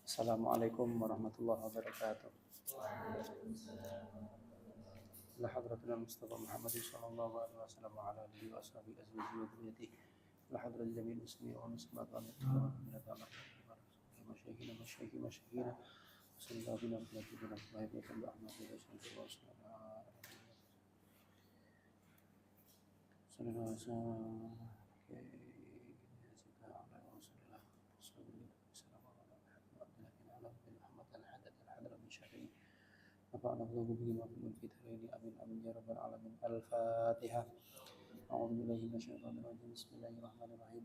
Assalamualaikum warahmatullahi wabarakatuh. La hadratina Mustafa Muhammad sallallahu alaihi wasallam wa ala alihi wa sahbihi azwajihi wa dhurriyyatihi. La hadratil jamil muslimin wa muslimat wa masyayikhina masyayikhina sallallahu bina bina bina ahmad نفعنا الله به وفي الكتابين امين امين يا رب العالمين. الفاتحه. اعوذ بالله من الشيطان الرجيم. بسم الله الرحمن الرحيم.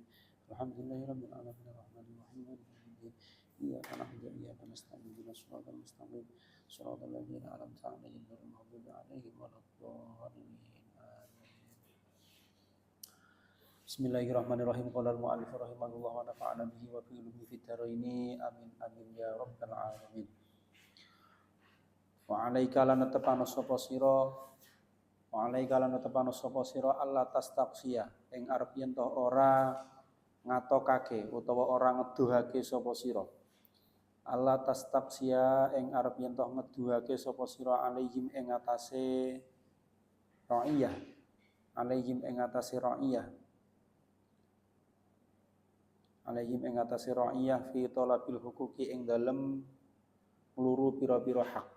الحمد لله رب العالمين الرحمن الرحيم مالك يوم الدين. اياك نعبد واياك نستعين اهدنا الصراط المستقيم صراط الذين انعمت عليهم غير المغضوب عليهم ولا الضالين. Bismillahirrahmanirrahim. Qala al-mu'allif rahimahullah wa nafa'ana bihi wa bi ulumihi fid dharain. Amin amin ya rabbal alamin. Wa alaika lan tepana sapa sira Allah tastaqsiya ing arep yen to ora ngatokake utawa ora ngeduhake sapa sira. Allah tastaqsiya ing arep yen to ngeduhake sapa sira alaihim ing atase ra'iyah. Alaihim ing atase ra'iyah. Alaihim ing atase ra'iyah fi talabil huquqi ing dalem ngluru pira-pira hak.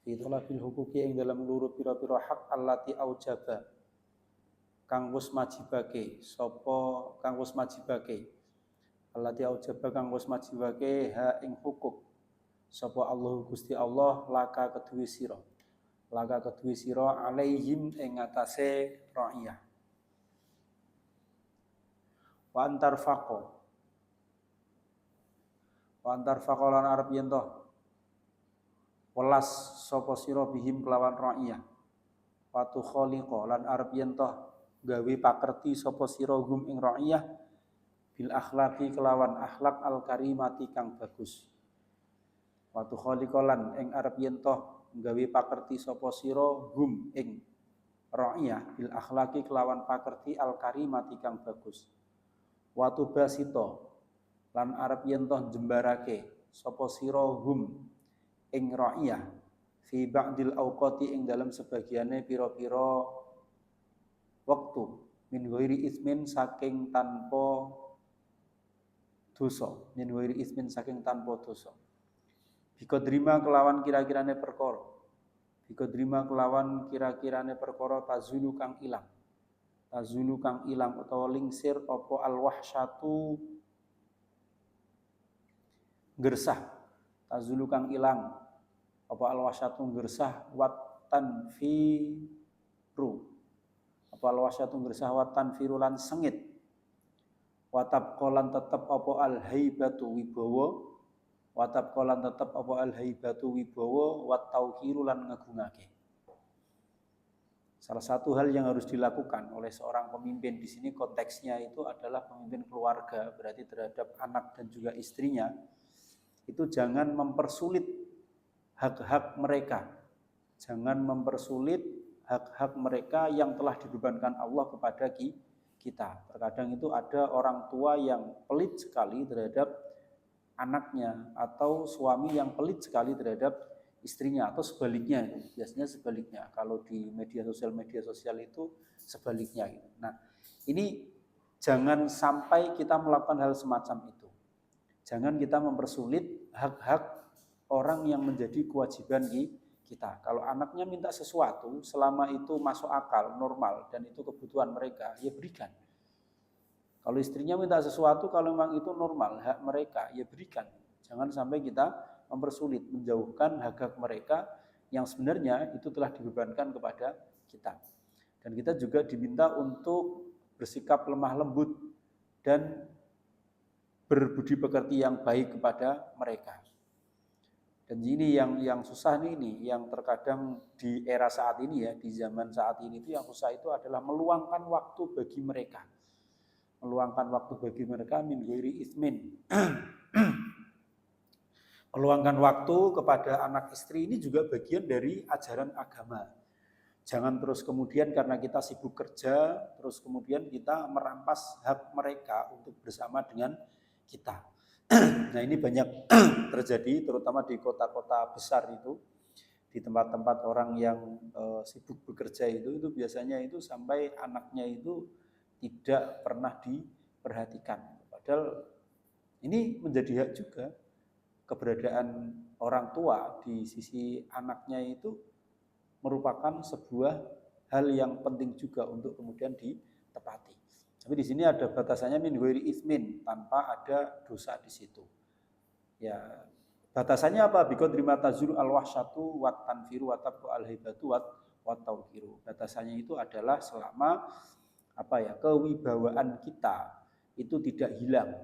Fi talabil huquqi ing dalem ngluru pira-pira hak allati aujaba kang wis majibake allati aujaba kang wis majibake ha ing hukuk sapa Allah Gusti Allah laka kedue sira alaihim ing atase ra'iyah. Wa antar faqo lan arep yen to welas sapa sira bihim kelawan ra'iyah. Wa tu khaliqa lan arep yen to gawe pakerti sapa sira hum ing ra'iyah bil akhlaqi kelawan akhlak al karimati kang bagus. Wa tu khaliqa lan ing arep yen to gawe pakerti sapa sira hum ing ra'iyah bil akhlaqi kelawan pakerti al karimati kang bagus. Wa tu basito lan arep yen toh jembarake sapa sira hum ing ra'iyah fi ba'dil awqati ing dalam sebagiane pira-pira wektu min ghairi ismin saking tanpa dosa bikodrima kelawan kira-kirane perkara tazulu kang ilang utawa lingsir apa al-wahsyatu gersah tazulu kang ilang apa al-wahsyatu gersah watan firu lan sengit watab kolan tetep apa al-haibatu wibawa wat tauqiru lan ngagungake. Salah satu hal yang harus dilakukan oleh seorang pemimpin di sini konteksnya itu adalah pemimpin keluarga, berarti terhadap anak dan juga istrinya, itu jangan mempersulit hak-hak mereka. Jangan mempersulit hak-hak mereka yang telah dibebankan Allah kepada kita. Terkadang itu ada orang tua yang pelit sekali terhadap anaknya atau suami yang pelit sekali terhadap istrinya atau sebaliknya. Biasanya sebaliknya. Kalau di media sosial itu sebaliknya. Nah, ini jangan sampai kita melakukan hal semacam itu. Jangan kita mempersulit hak-hak orang yang menjadi kewajiban kita. Kalau anaknya minta sesuatu, selama itu masuk akal, normal, dan itu kebutuhan mereka, ya berikan. Kalau istrinya minta sesuatu, kalau memang itu normal, hak mereka, ya berikan. Jangan sampai kita mempersulit, menjauhkan hak-hak mereka yang sebenarnya itu telah dibebankan kepada kita. Dan kita juga diminta untuk bersikap lemah lembut dan berbudi pekerti yang baik kepada mereka. Dan ini yang susah ini, yang terkadang di era saat ini ya, di zaman saat ini itu yang susah itu adalah meluangkan waktu bagi mereka. Min ghairi ismin. Meluangkan waktu kepada anak istri ini juga bagian dari ajaran agama. Jangan terus kemudian karena kita sibuk kerja, terus kemudian kita merampas hak mereka untuk bersama dengan kita. Nah ini banyak terjadi terutama di kota-kota besar itu, di tempat-tempat orang yang sibuk bekerja itu biasanya itu sampai anaknya itu tidak pernah diperhatikan. Padahal ini menjadi hak juga, keberadaan orang tua di sisi anaknya itu merupakan sebuah hal yang penting juga untuk kemudian ditepati. Tapi di sini ada batasannya min ghairi ismin, tanpa ada dosa di situ. Ya, batasannya apa? Biqadri ma tazuru al-wahsyatu wat tanfiru wa tabqa al-hibatu wat tauqiru. Batasannya itu adalah selama apa ya? Kewibawaan kita itu tidak hilang.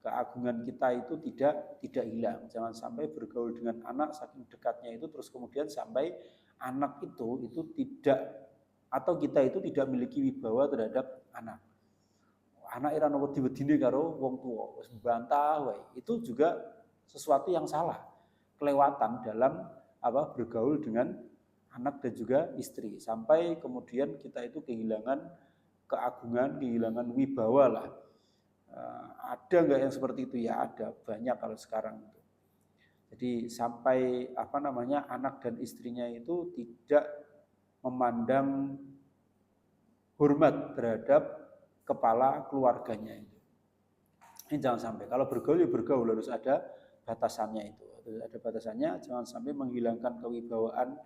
Keagungan kita itu tidak hilang. Jangan sampai bergaul dengan anak saking dekatnya itu terus kemudian sampai anak itu tidak, atau kita itu tidak memiliki wibawa terhadap anak. Anak ira wedi-wedine karo wong tua, wis bantah wae. Itu juga sesuatu yang salah. Kelewatan dalam bergaul dengan anak dan juga istri, sampai kemudian kita itu kehilangan keagungan, kehilangan wibawa lah. Ada nggak yang seperti itu? Ya ada, banyak kalau sekarang itu. Jadi sampai anak dan istrinya itu tidak memandang hormat terhadap kepala keluarganya itu. Ini jangan sampai. Kalau bergaul ya bergaul, harus ada batasannya itu. Harus ada batasannya, jangan sampai menghilangkan kewibawaan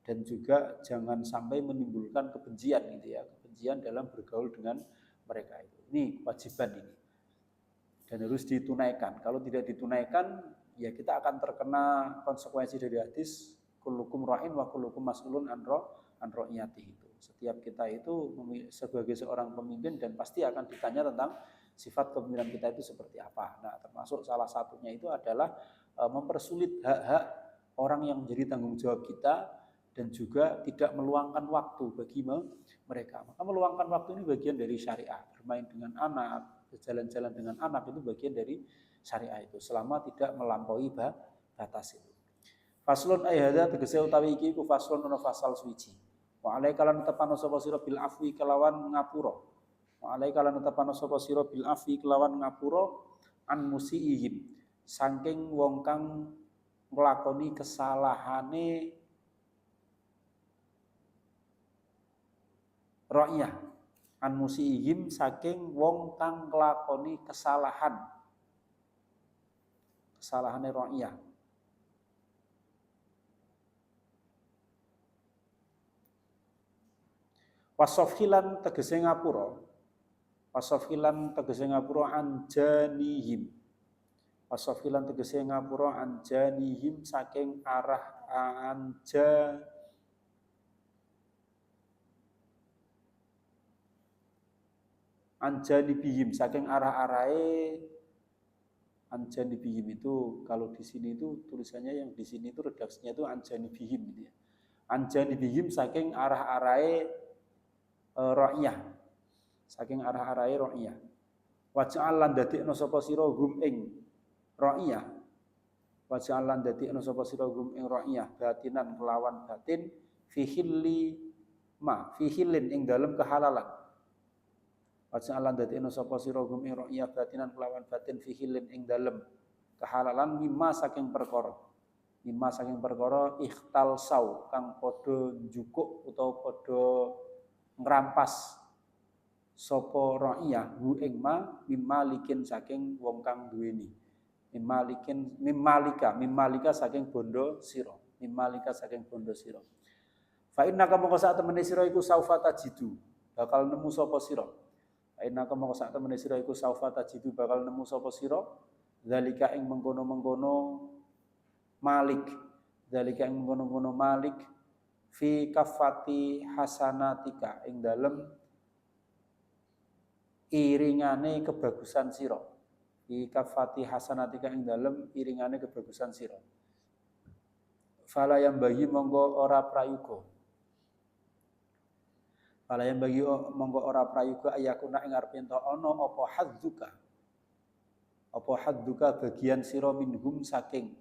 dan juga jangan sampai menimbulkan kebencian gitu ya. Kebencian dalam bergaul dengan mereka itu. Ini kewajiban ini. Dan harus ditunaikan. Kalau tidak ditunaikan, ya kita akan terkena konsekuensi dari hadis kullukum ra'in wa kullukum mas'ulun an ra'iyatihi itu. Setiap kita itu sebagai seorang pemimpin dan pasti akan ditanya tentang sifat kepemimpinan kita itu seperti apa. Nah, termasuk salah satunya itu adalah mempersulit hak-hak orang yang menjadi tanggung jawab kita dan juga tidak meluangkan waktu bagi mereka. Maka meluangkan waktu ini bagian dari syariat. Bermain dengan anak, berjalan-jalan dengan anak itu bagian dari syariah itu, selama tidak melampaui batas itu. Faslun ayhada tegese utawi iki ku faslun ana fasal suci. Wa alaika lan tepano sapa sira bil afwi kelawan ngapura. Wa alaika lan tepano sapa sira bil afwi kelawan ngapura an musiihim, saking wong kang nglakoni kesalahane ra'iyah. An musiihim saking wong kang nglakoni kesalahane ra'iyah. Wasofhilan tegese ngapura. Wasofhilan tegese ngapura anjanihim. Wasofhilan tegese ngapura anjanihim saking arah anjanibihim saking arah-arahe. Anjanibihim itu kalau di sini itu tulisannya, yang di sini itu redaksinya itu anjanibihim gitu ya. Anjanibihim saking arah-arahe ra'iyah, saking arah-arahe ra'iyah. Waj'al lan dadekno sapa sira hum ing ra'iyah. Waj'al lan dadekno sapa sira hum ing ra'iyah batinan kelawan batin fi hillin ing dalem kehalalan. Waj'al lan dadekno sapa sira hum ing ra'iyah batinan kelawan batin fi hillin ing dalem kehalalan mimma saking perkara. Mimma saking perkara ikhtal sau kang padha njukuk utawa padha ngrampas sapa ra'iyah hu ing mimalikin saking wong kang duweni. Mimmalika saking bondo sira. Mimmalika saking bondo sira. Fa innaka mongko sak temene sira iku saufa tajidu, bakal nemu sapa sira. Fa innaka mongko sak temene sira iku saufa tajidu, bakal nemu sapa sira zalika ing mengkono-mengkono malik. Zalika ing mengkono-mengkono malik fi kafati hasanatika ing dalem iringane kebagusan sira. Fi kafati hasanatika ing dalem iringane kebagusan sira. Fala yang bagi monggo ora prayoga. Fala yang bagi monggo ora prayoga ayakuna ing arep ento ana apa hadzuka. Apa hadzuka bagian sira minhum saking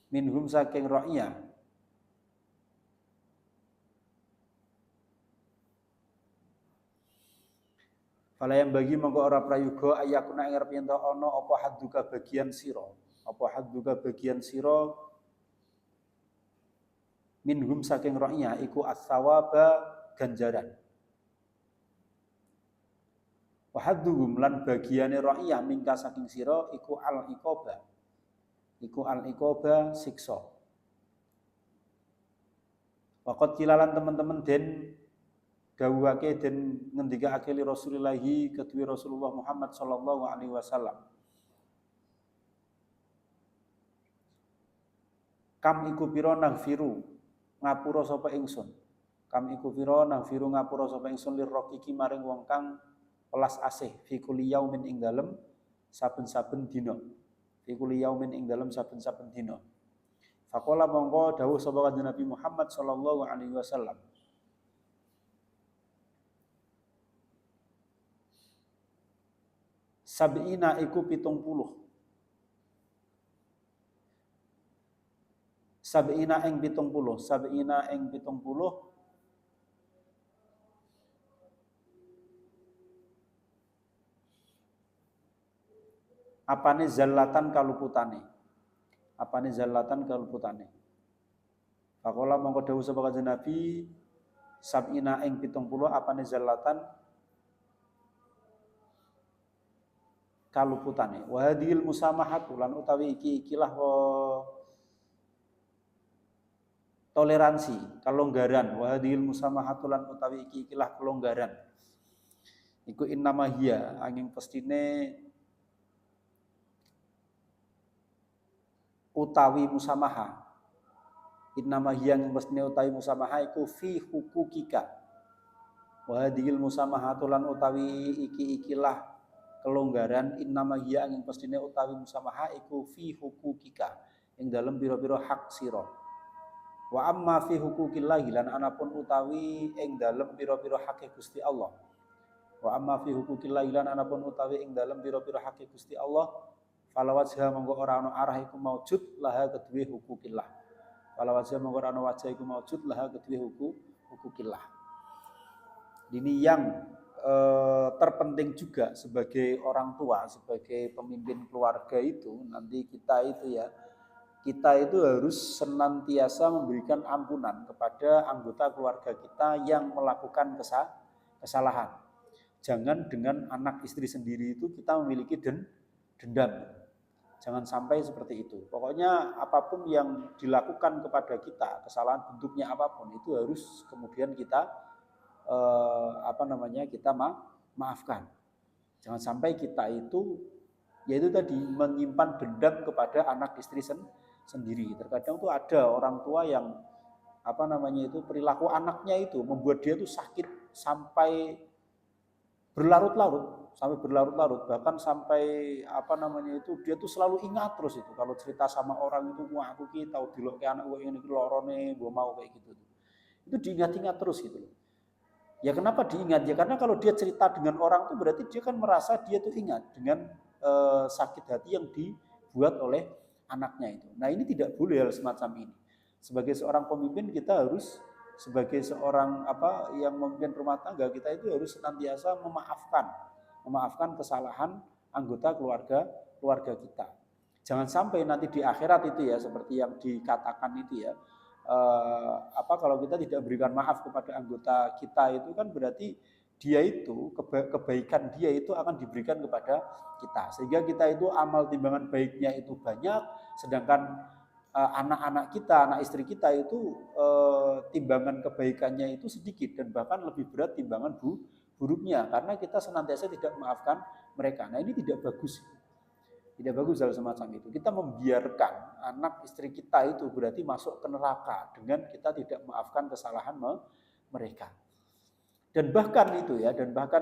minhum saking ra'iyah. Fala yang bagi mongko ora prayoga ayakuna ing arep yen ana apa hadduka bagian sira. Apa hadduka bagian sira minhum saking ra'iyah iku as-sawaba ganjaran. Wa hadduhum lan bagiane ra'iyah mingka saking sira iku al-iqaba. Iku al-iqaba siksa. Waqat kilalan teman-teman den dawuhake den ngendikake li Rasulillah kedue Rasulullah Muhammad sallallahu alaihi wasallam. Kam iku pira nagfiru ngapura sapa ingsun. Kam iku pira nagfiru ngapura sapa ingsun lirraqiki maring wong kang welas asih fi kulli yaumin ing dalem saben-saben dina. Fi kulli yaumin ing dalem saben-saben dina. Faqala mongko dawuh sapa kanjeng Nabi Muhammad sallallahu alaihi wasallam. Sab'ina iku 70. Sab'ina ing 70, sab'ina ing 70. Apane zallatan kaluputane. Apane zallatan kaluputane. Faqala mongko dawuh sapa kanjeng Nabi sab'ina ing 70 apane zallatan kaluputane. Wa hadhil musamahatu lan utawi ikilah toleransi, kelonggaran. Wa hadhil musamahatu lan utawi ikilah kelonggaran. Iku innama hiya angin pestine utawi musamaha. Innama hiya angin pestine utawi musamaha iku fi hukukika. Wa hadhil musamahatu lan utawi ikilah kelonggaran innama hiya angin pestine utawi musamaha iku fi hukukika ing dalem pira-pira hak sira. Wa amma fi hukukillah lan anapun utawi ing dalem pira-pira hak Gusti Allah. Wa amma fi hukukillah lan anapun utawi ing dalem pira-pira hak Gusti Allah fala wajha monggo ora ana arah iku maujud laha kedue hukukillah. Fala wajha monggo ora ana wajah iku maujud laha kedue hukukillah. Ini yang terpenting juga sebagai orang tua, sebagai pemimpin keluarga itu nanti kita itu harus senantiasa memberikan ampunan kepada anggota keluarga kita yang melakukan kesalahan. Jangan dengan anak istri sendiri itu kita memiliki dendam. Jangan sampai seperti itu. Pokoknya apapun yang dilakukan kepada kita, kesalahan bentuknya apapun itu harus kemudian kita kita maafkan. Jangan sampai kita itu yaitu tadi menyimpan dendam kepada anak istri sendiri. Terkadang tuh ada orang tua yang perilaku anaknya itu membuat dia tuh sakit sampai berlarut-larut, bahkan sampai dia tuh selalu ingat terus itu kalau cerita sama orang itu, wah aku ki tau dilok ke anak gue ini lorone, gue mau kayak gitu. Itu diingat-ingat terus gitu loh. Ya kenapa diingat? Ya karena kalau dia cerita dengan orang itu berarti dia kan merasa dia tuh ingat dengan sakit hati yang dibuat oleh anaknya itu. Nah ini tidak boleh hal semacam ini. Sebagai seorang pemimpin kita harus, sebagai seorang yang memimpin rumah tangga kita itu harus senantiasa memaafkan kesalahan anggota keluarga kita. Jangan sampai nanti di akhirat itu ya seperti yang dikatakan itu ya. Kalau kita tidak berikan maaf kepada anggota kita itu kan berarti dia itu kebaikan dia itu akan diberikan kepada kita sehingga kita itu amal timbangan baiknya itu banyak, sedangkan anak-anak kita, anak istri kita itu timbangan kebaikannya itu sedikit dan bahkan lebih berat timbangan buruknya karena kita senantiasa tidak memaafkan mereka. Nah ini tidak bagus. Tidak bagus hal semacam itu. Kita membiarkan anak istri kita itu berarti masuk ke neraka dengan kita tidak memaafkan kesalahan mereka. Dan bahkan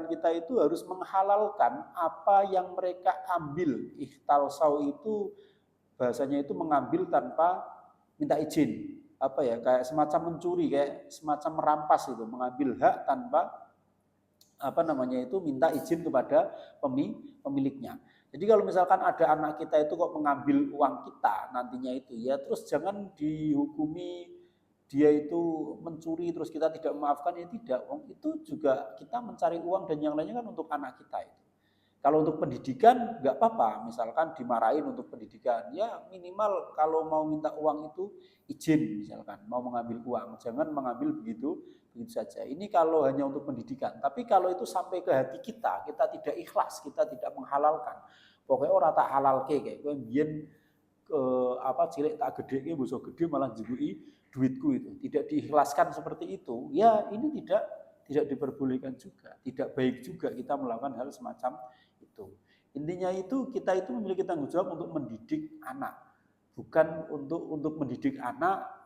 kita itu harus menghalalkan apa yang mereka ambil. Ihtalsau itu bahasanya itu mengambil tanpa minta izin. Kayak semacam mencuri, kayak semacam merampas itu, mengambil hak tanpa minta izin kepada pemiliknya. Jadi kalau misalkan ada anak kita itu kok mengambil uang kita nantinya itu ya terus jangan dihukumi dia itu mencuri terus kita tidak memaafkan, ya tidak. Itu juga kita mencari uang dan yang lainnya kan untuk anak kita itu. Kalau untuk pendidikan nggak apa-apa, misalkan dimarahin untuk pendidikan, ya minimal kalau mau minta uang itu izin, misalkan mau mengambil uang, jangan mengambil begitu begitu saja. Ini kalau hanya untuk pendidikan. Tapi kalau itu sampai ke hati kita, kita tidak ikhlas, kita tidak menghalalkan. Pokoknya orang tak halal kayak gue biyen cilik tak gede bosok gede malah jebui duitku itu. Tidak diikhlaskan seperti itu. Ya ini tidak diperbolehkan juga, tidak baik juga kita melakukan hal semacam itu. Intinya itu kita itu memiliki tanggung jawab untuk mendidik anak, bukan untuk mendidik anak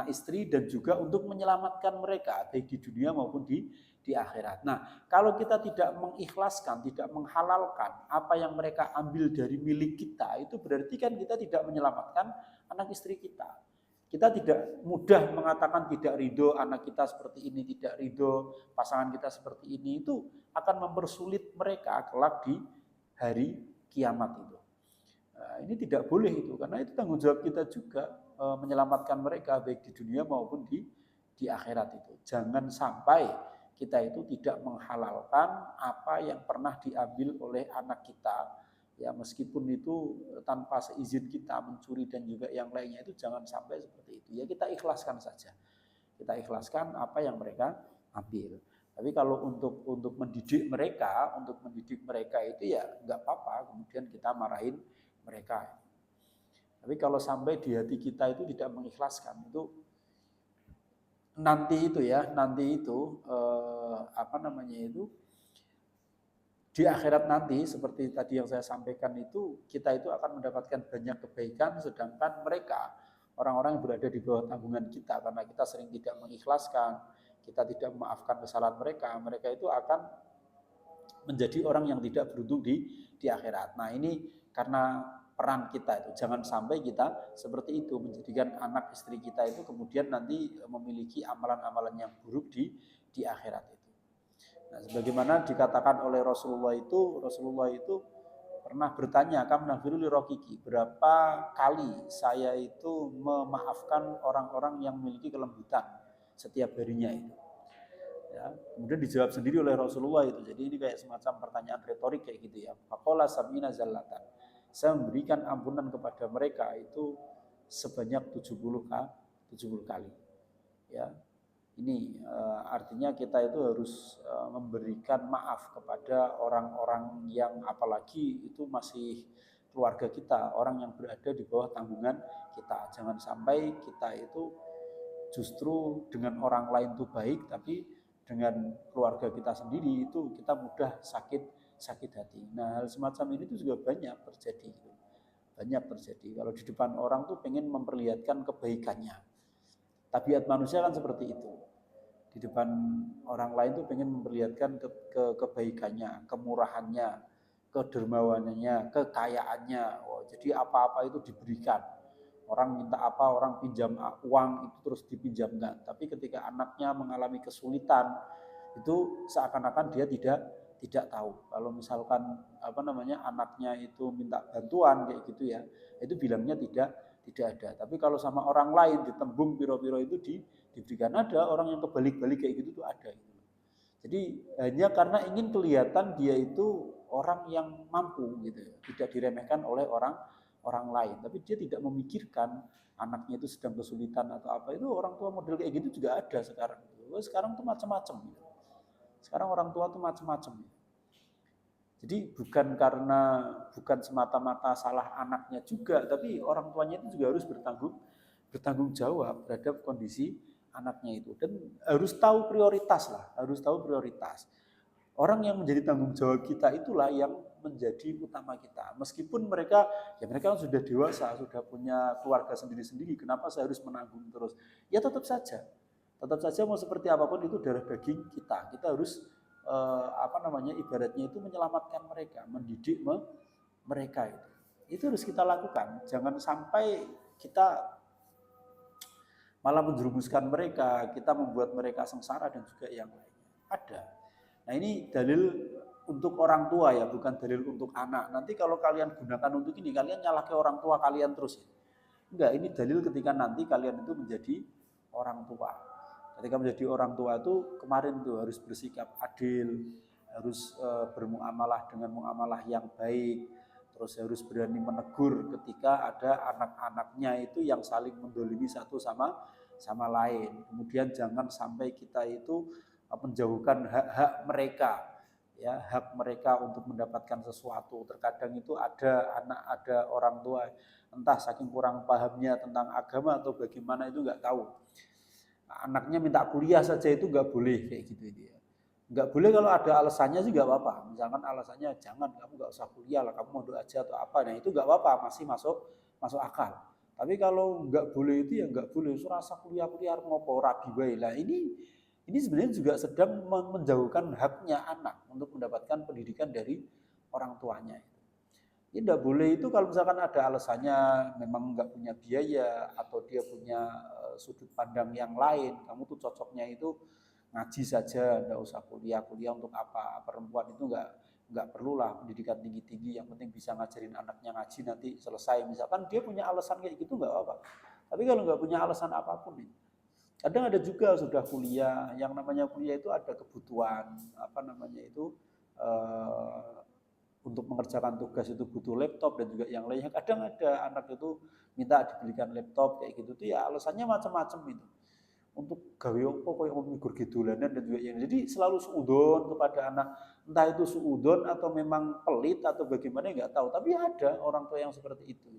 istri dan juga untuk menyelamatkan mereka baik di dunia maupun di akhirat. Nah, kalau kita tidak mengikhlaskan, tidak menghalalkan apa yang mereka ambil dari milik kita, itu berarti kan kita tidak menyelamatkan anak istri kita. Kita tidak mudah mengatakan tidak ridho anak kita seperti ini, tidak ridho pasangan kita seperti ini, itu akan mempersulit mereka kelak di hari kiamat itu. Nah, ini tidak boleh itu, karena itu tanggung jawab kita juga menyelamatkan mereka baik di dunia maupun di akhirat itu. Jangan sampai kita itu tidak menghalalkan apa yang pernah diambil oleh anak kita. Ya meskipun itu tanpa seizin kita mencuri dan juga yang lainnya, itu jangan sampai seperti itu. Ya kita ikhlaskan saja. Kita ikhlaskan apa yang mereka ambil. Tapi kalau untuk mendidik mereka itu ya nggak apa-apa. Kemudian kita marahin mereka. Tapi kalau sampai di hati kita itu tidak mengikhlaskan, itu nanti itu di akhirat nanti seperti tadi yang saya sampaikan itu, kita itu akan mendapatkan banyak kebaikan, sedangkan mereka orang-orang yang berada di bawah tanggungan kita karena kita sering tidak mengikhlaskan, kita tidak memaafkan kesalahan mereka, mereka itu akan menjadi orang yang tidak beruntung di akhirat. Nah ini karena peran kita itu, jangan sampai kita seperti itu menjadikan anak istri kita itu kemudian nanti memiliki amalan-amalan yang buruk di akhirat itu. Nah, sebagaimana dikatakan oleh Rasulullah itu pernah bertanya, "Kam li rokiki, berapa kali saya itu memaafkan orang-orang yang memiliki kelembutan setiap harinya itu?" Ya, kemudian dijawab sendiri oleh Rasulullah itu. Jadi ini kayak semacam pertanyaan retorik kayak gitu ya. Faqala sab'ina zallatan. Saya memberikan ampunan kepada mereka itu sebanyak 70 kali. Ya. Ini artinya kita itu harus memberikan maaf kepada orang-orang yang apalagi itu masih keluarga kita, orang yang berada di bawah tanggungan kita. Jangan sampai kita itu justru dengan orang lain itu baik, tapi dengan keluarga kita sendiri itu kita mudah sakit hati. Nah, hal semacam ini tuh juga banyak terjadi. Banyak terjadi. Kalau di depan orang tuh pengen memperlihatkan kebaikannya. Tabiat manusia kan seperti itu. Di depan orang lain tuh pengen memperlihatkan kebaikannya, kemurahannya, kedermawanannya, kekayaannya. Oh, jadi apa-apa itu diberikan. Orang minta apa, orang pinjam uang itu terus dipinjamkan. Tapi ketika anaknya mengalami kesulitan, itu seakan-akan dia tidak tahu. Kalau misalkan anaknya itu minta bantuan kayak gitu ya, itu bilangnya tidak ada. Tapi kalau sama orang lain ditembung piro-piro itu diberikan. Ada orang yang kebalik-balik kayak gitu tuh ada. Jadi hanya karena ingin kelihatan dia itu orang yang mampu gitu, tidak diremehkan oleh orang lain. Tapi dia tidak memikirkan anaknya itu sedang kesulitan atau apa. Itu orang tua model kayak gitu juga ada sekarang. Sekarang tuh macam-macam. Sekarang orang tua tuh macam-macam. Jadi bukan semata-mata salah anaknya juga, tapi orang tuanya itu juga harus bertanggung jawab terhadap kondisi anaknya itu, dan harus tahu prioritas lah, harus tahu prioritas. Orang yang menjadi tanggung jawab kita itulah yang menjadi utama kita. Meskipun mereka sudah dewasa, sudah punya keluarga sendiri-sendiri, kenapa saya harus menanggung terus? Ya tetap saja mau seperti apapun itu darah daging kita. Kita harus ibaratnya itu menyelamatkan mereka, mendidik mereka itu. Itu harus kita lakukan. Jangan sampai kita malah menjerumuskan mereka, kita membuat mereka sengsara dan juga yang lainnya. Ada. Nah ini dalil untuk orang tua ya, bukan dalil untuk anak. Nanti kalau kalian gunakan untuk ini, kalian nyalahkan orang tua kalian terus. Enggak, ini dalil ketika nanti kalian itu menjadi orang tua. Ketika menjadi orang tua itu kemarin tuh harus bersikap adil, harus bermuamalah dengan muamalah yang baik, terus harus berani menegur ketika ada anak-anaknya itu yang saling mendolimi satu sama lain. Kemudian jangan sampai kita itu menjauhkan hak-hak mereka, ya, hak mereka untuk mendapatkan sesuatu. Terkadang itu ada anak, ada orang tua entah saking kurang pahamnya tentang agama atau bagaimana itu nggak tahu. Anaknya minta kuliah saja itu nggak boleh kayak gitu ya. Nggak boleh kalau ada alasannya sih nggak apa-apa. Misalkan alasannya jangan, kamu nggak usah kuliah lah, kamu mau aja atau apa. Nah itu nggak apa-apa, masih masuk akal. Tapi kalau nggak boleh itu ya nggak boleh. Surasa kuliah ngopo rabi wae lah. Ini sebenarnya juga sedang menjauhkan haknya anak untuk mendapatkan pendidikan dari orang tuanya. Ya tidak boleh itu kalau misalkan ada alasannya memang nggak punya biaya atau dia punya sudut pandang yang lain, kamu tuh cocoknya itu ngaji saja, tidak usah kuliah untuk apa? Perempuan itu nggak perlulah pendidikan tinggi-tinggi, yang penting bisa ngajarin anaknya ngaji nanti selesai. Misalkan dia punya alasan kayak gitu nggak apa. Tapi kalau nggak punya alasan apapun nih, kadang ada juga sudah kuliah, yang namanya kuliah itu ada kebutuhan untuk mengerjakan tugas itu butuh laptop dan juga yang lainnya. Kadang ada anak itu minta dibelikan laptop kayak gitu tuh ya alasannya macam-macam itu. Untuk gawe opo koyo migur gidulanan dan juga yang. Jadi selalu suudon kepada anak, entah itu suudon atau memang pelit atau bagaimana nggak tahu. Tapi ada orang tua yang seperti itu.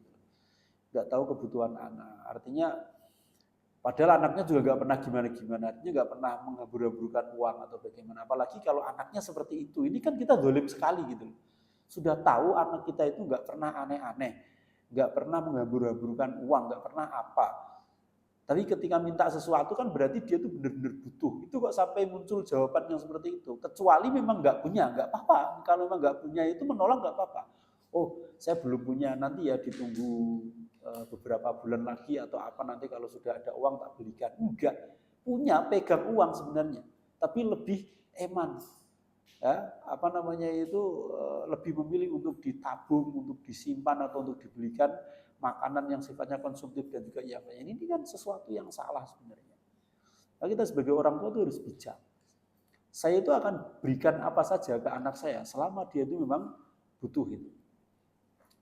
Nggak tahu kebutuhan anak. Artinya padahal anaknya juga nggak pernah gimana-gimana, artinya nggak pernah menghambur-hamburkan uang atau bagaimana. Apalagi kalau anaknya seperti itu, ini kan kita dolim sekali gitu. Sudah tahu anak kita itu nggak pernah aneh-aneh, nggak pernah menghambur-hamburkan uang, nggak pernah apa. Tapi ketika minta sesuatu kan berarti dia tuh benar-benar butuh. Itu kok sampai muncul jawaban yang seperti itu. Kecuali memang nggak punya, nggak apa-apa. Kalau memang nggak punya itu menolak nggak apa-apa. Oh, saya belum punya, nanti ya ditunggu beberapa bulan lagi atau apa, nanti kalau sudah ada uang tak belikan. Enggak, punya, pegang uang sebenarnya. Tapi lebih eman. Ya, lebih memilih untuk ditabung, untuk disimpan atau untuk dibelikan makanan yang sifatnya konsumtif dan juga yang lain. Ini kan sesuatu yang salah sebenarnya. Nah, kita sebagai orang tua itu harus bijak. Saya itu akan berikan apa saja ke anak saya selama dia itu memang butuh itu.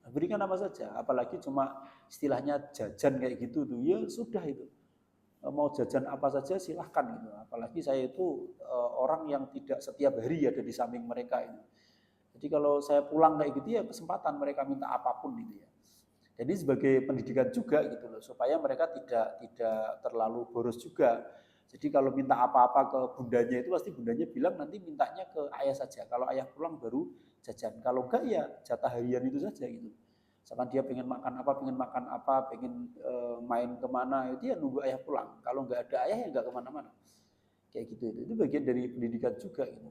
Berikan apa saja, apalagi cuma istilahnya jajan kayak gitu tuh, ya sudah itu. Mau jajan apa saja silahkan gitu. Apalagi saya itu orang yang tidak setiap hari ada di samping mereka itu. Jadi kalau saya pulang kayak gitu ya kesempatan mereka minta apapun gitu ya. Jadi sebagai pendidikan juga gitu loh, supaya mereka tidak terlalu boros juga. Jadi kalau minta apa-apa ke bundanya itu pasti bundanya bilang nanti mintanya ke ayah saja. Kalau ayah pulang baru jajan. Kalau enggak ya jatah harian itu saja gitu. Misalkan dia pengen makan apa, pengen main kemana, itu ya nunggu ayah pulang. Kalau nggak ada ayah ya nggak kemana-mana. Kayak gitu itu bagian dari pendidikan juga gitu.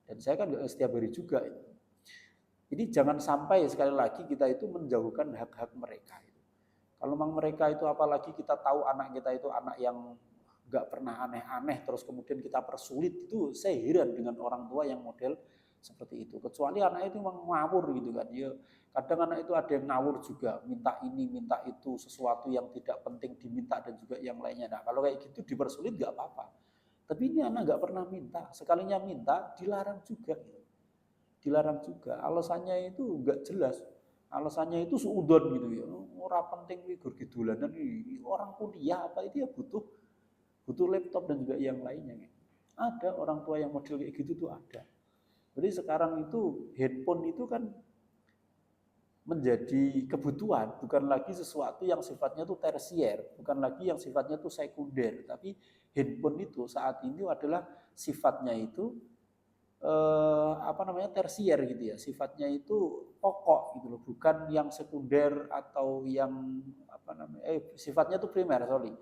Dan saya kan nggak setiap hari juga itu. Jadi jangan sampai sekali lagi kita itu menjauhkan hak-hak mereka. Kalau memang mereka itu, apalagi kita tahu anak kita itu anak yang nggak pernah aneh-aneh, terus kemudian kita persulit, itu saya heran dengan orang tua yang model seperti itu. Kecuali anak itu memang ngawur gitu kan. Ya, kadang anak itu ada yang ngawur juga, minta ini, minta itu, sesuatu yang tidak penting diminta dan juga yang lainnya. Nah kalau kayak gitu dipersulit nggak apa-apa. Tapi ini anak nggak pernah minta, sekalinya minta dilarang juga. Dilarang juga, alasannya itu nggak jelas. Alasannya itu suudon gitu ya. Ora penting figur gidulanan, orang kuliah apa itu ya butuh laptop dan juga yang lainnya. Ada orang tua yang model kayak gitu tuh ada. Jadi sekarang itu handphone itu kan menjadi kebutuhan, bukan lagi sesuatu yang sifatnya tuh tersier, bukan lagi yang sifatnya tuh sekunder, tapi handphone itu saat ini adalah sifatnya itu tersier gitu ya, sifatnya itu pokok gitu loh, bukan yang sekunder atau yang sifatnya itu primer, sorry.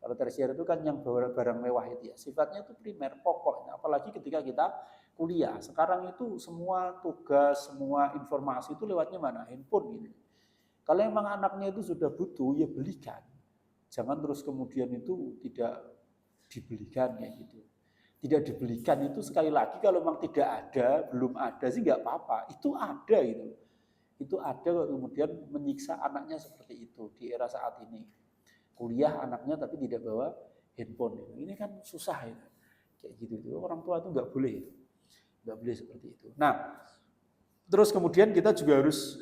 Kalau tersier itu kan yang barang mewah itu ya, sifatnya itu primer, pokok. Apalagi ketika kita kuliah, sekarang itu semua tugas, semua informasi itu lewatnya mana? Handphone gitu. Kalau emang anaknya itu sudah butuh, ya belikan. Jangan terus kemudian itu tidak dibelikan kayak gitu. Tidak dibelikan itu sekali lagi kalau memang tidak ada, belum ada sih nggak apa-apa. Itu ada gitu. Itu ada kemudian menyiksa anaknya seperti itu di era saat ini. Kuliah anaknya tapi tidak bawa handphone. Ini kan susah itu. Kayak gitu itu. Orang tua itu nggak boleh itu. Nggak boleh seperti itu. Nah, terus kemudian kita juga harus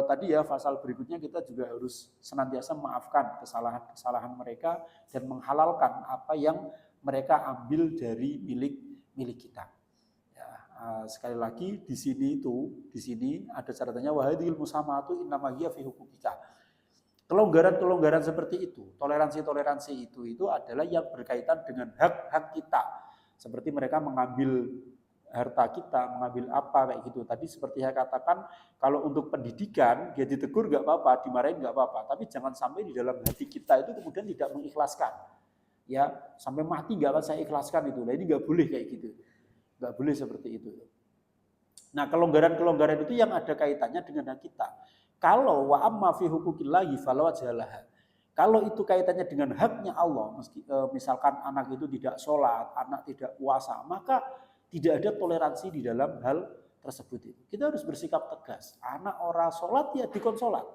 tadi ya pasal berikutnya kita juga harus senantiasa memaafkan kesalahan-kesalahan mereka dan menghalalkan apa yang mereka ambil dari milik kita. Ya, sekali lagi di sini ada catatannya wahadil musamatu innama hiya fi hukukika. Kelonggaran-kelonggaran seperti itu, toleransi-toleransi itu adalah yang berkaitan dengan hak-hak kita. Seperti mereka mengambil harta kita, mengambil apa kayak gitu. Tadi seperti saya katakan, kalau untuk pendidikan dia ditegur nggak apa-apa, dimarahin nggak apa-apa, tapi jangan sampai di dalam hati kita itu kemudian tidak mengikhlaskan. Ya, sampai mati nggak akan saya ikhlaskan itu. Nah, ini nggak boleh kayak gitu, nggak boleh seperti itu. Nah, kelonggaran-kelonggaran itu yang ada kaitannya dengan hak kita. Kalau wa amma fi hukukillahi fala wajhalah. Kalau itu kaitannya dengan haknya Allah, misalkan anak itu tidak sholat, anak tidak puasa, maka tidak ada toleransi di dalam hal tersebut itu. Kita harus bersikap tegas. Anak ora sholat ya dikon sholat.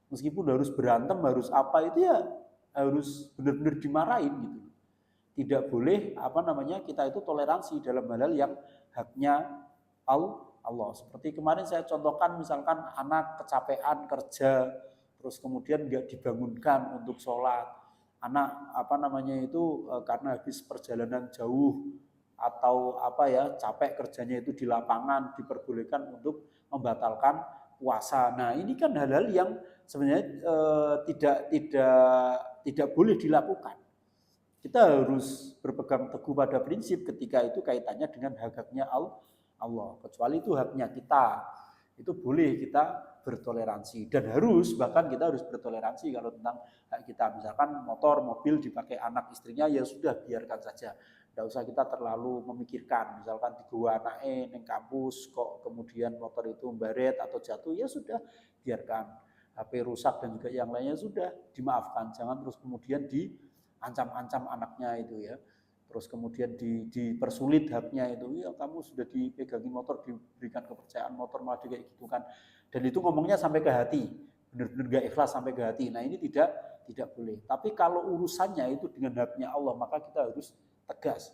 Meskipun harus berantem, harus apa itu ya harus benar-benar dimarahin gitu. Tidak boleh kita itu toleransi dalam hal-hal yang haknya Allah. Seperti kemarin saya contohkan misalkan anak kecapean kerja, terus kemudian nggak dibangunkan untuk sholat. Anak karena habis perjalanan jauh atau capek kerjanya itu di lapangan diperbolehkan untuk membatalkan puasa. Nah ini kan hal-hal yang sebenarnya tidak boleh dilakukan. Kita harus berpegang teguh pada prinsip ketika itu kaitannya dengan hak-haknya Allah. Kecuali itu haknya kita, itu boleh kita bertoleransi dan bahkan kita harus bertoleransi kalau tentang hak kita. Misalkan motor, mobil dipakai anak istrinya ya sudah biarkan saja. Tidak usah kita terlalu memikirkan. Misalkan digawa anaknya di kampus kok kemudian motor itu baret atau jatuh ya sudah biarkan. HP rusak dan juga yang lainnya sudah dimaafkan. Jangan terus kemudian diancam-ancam anaknya itu ya. Terus kemudian dipersulit haknya itu, ya kamu sudah dipegangi motor, diberikan kepercayaan motor malah kayak gitu kan. Dan itu ngomongnya sampai ke hati, benar-benar gak ikhlas sampai ke hati. Nah ini tidak boleh. Tapi kalau urusannya itu dengan haknya Allah, maka kita harus tegas.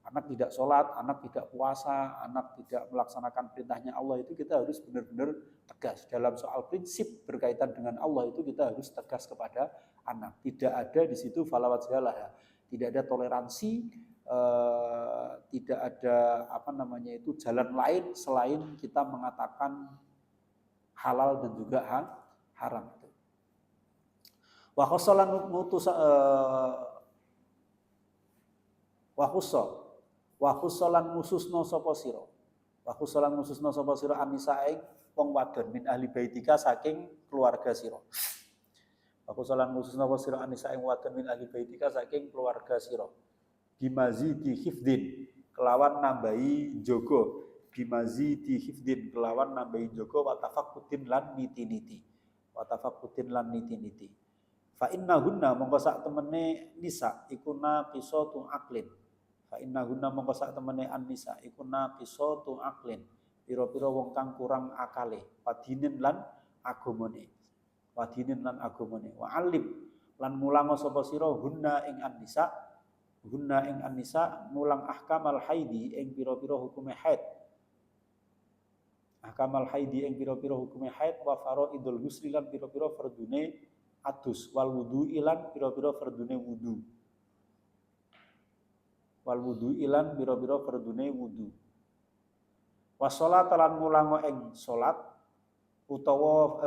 Anak tidak sholat, anak tidak puasa, anak tidak melaksanakan perintahnya Allah, itu kita harus benar-benar tegas. Dalam soal prinsip berkaitan dengan Allah itu kita harus tegas kepada anak. Tidak ada di situ falawatjalah. Tidak ada toleransi, tidak ada jalan lain selain kita mengatakan halal dan juga haram. Wa khussalan khususno sapa sira. Wa khussalan khususno sapa sira anisae wong wadon min ahli baitika saking keluarga sira. Aku salan khusus napa sira anisa ing wadon min ahli baitika saking keluarga sira. Bimazidi hifdin kelawan nambahi jaga. Bimazidi hifdin kelawan nambahi jaga wa tafaqqudin lan niti-niti. Wa tafaqqudin lan niti-niti. Fa innahunna mongko sak temene nisa iku naqisatu aqlin. Fa innahunna mongko sak temene an-nisa iku naqisatu aqlin. Pira-pira wong kang kurang akale, padinen lan agamane. Wadinin lan agamane wa alim lan mulang sapa sira hunna ing an-nisa mulang ahkamal haidi ing pira-pira hukume haid wa faraidul ghusli lan pira-pira fardune adus wal wudu ilan pira-pira fardune wudu wa shalat lan mulang ing salat utawa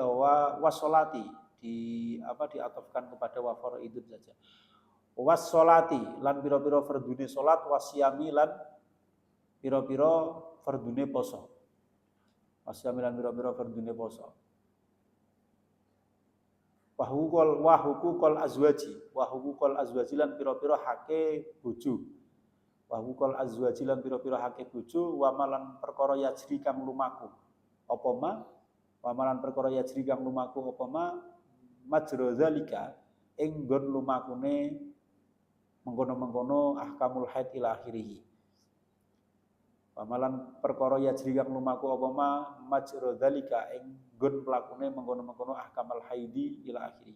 wasolati diatofkan kepada wafar idul saja. Wasolati lan pira-pira fardune salat, wasyami lan pira-pira fardune poso. Wasyami lan pira-pira fardune poso. Wa hukukul azwaji lan pira-pira hake bojo. Wa hukukul azwaji lan pira-pira hake bojo wa malan perkara yajri kang lumaku. Apa ma Wamalan perkara yajri kang lumaku apa ma majra zalika ing nggon lumakune mengkono-mengkono ahkamul haid ila akhirih. Wamalan perkara yajri kang lumaku apa ma majra zalika ing nggon mlakune mengkono-mengkono ahkamul haidi ila akhirih.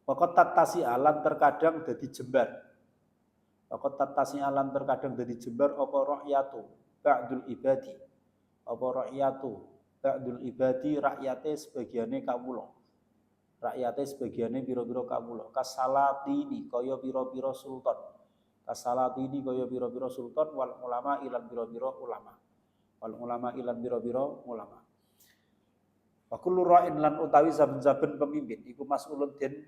Waqat tatasi alan terkadang dadi jembar. Waqat tatasi alan terkadang dadi jembar apa rakyatu ba'dul ibadi. Apa rakyatu ba'dul ibadi rakyate sebagiane kawula. Rakyate sebagiane pira-pira kawula. Kasalatini kaya pira-pira sultan. Kasalatini kaya pira-pira sultan wal ulama ilan pira-pira ulama. Wal ulama ilan pira-pira ulama. Wa kullu ra'in lan utawi saben-saben pemimpin iku mas'ulun den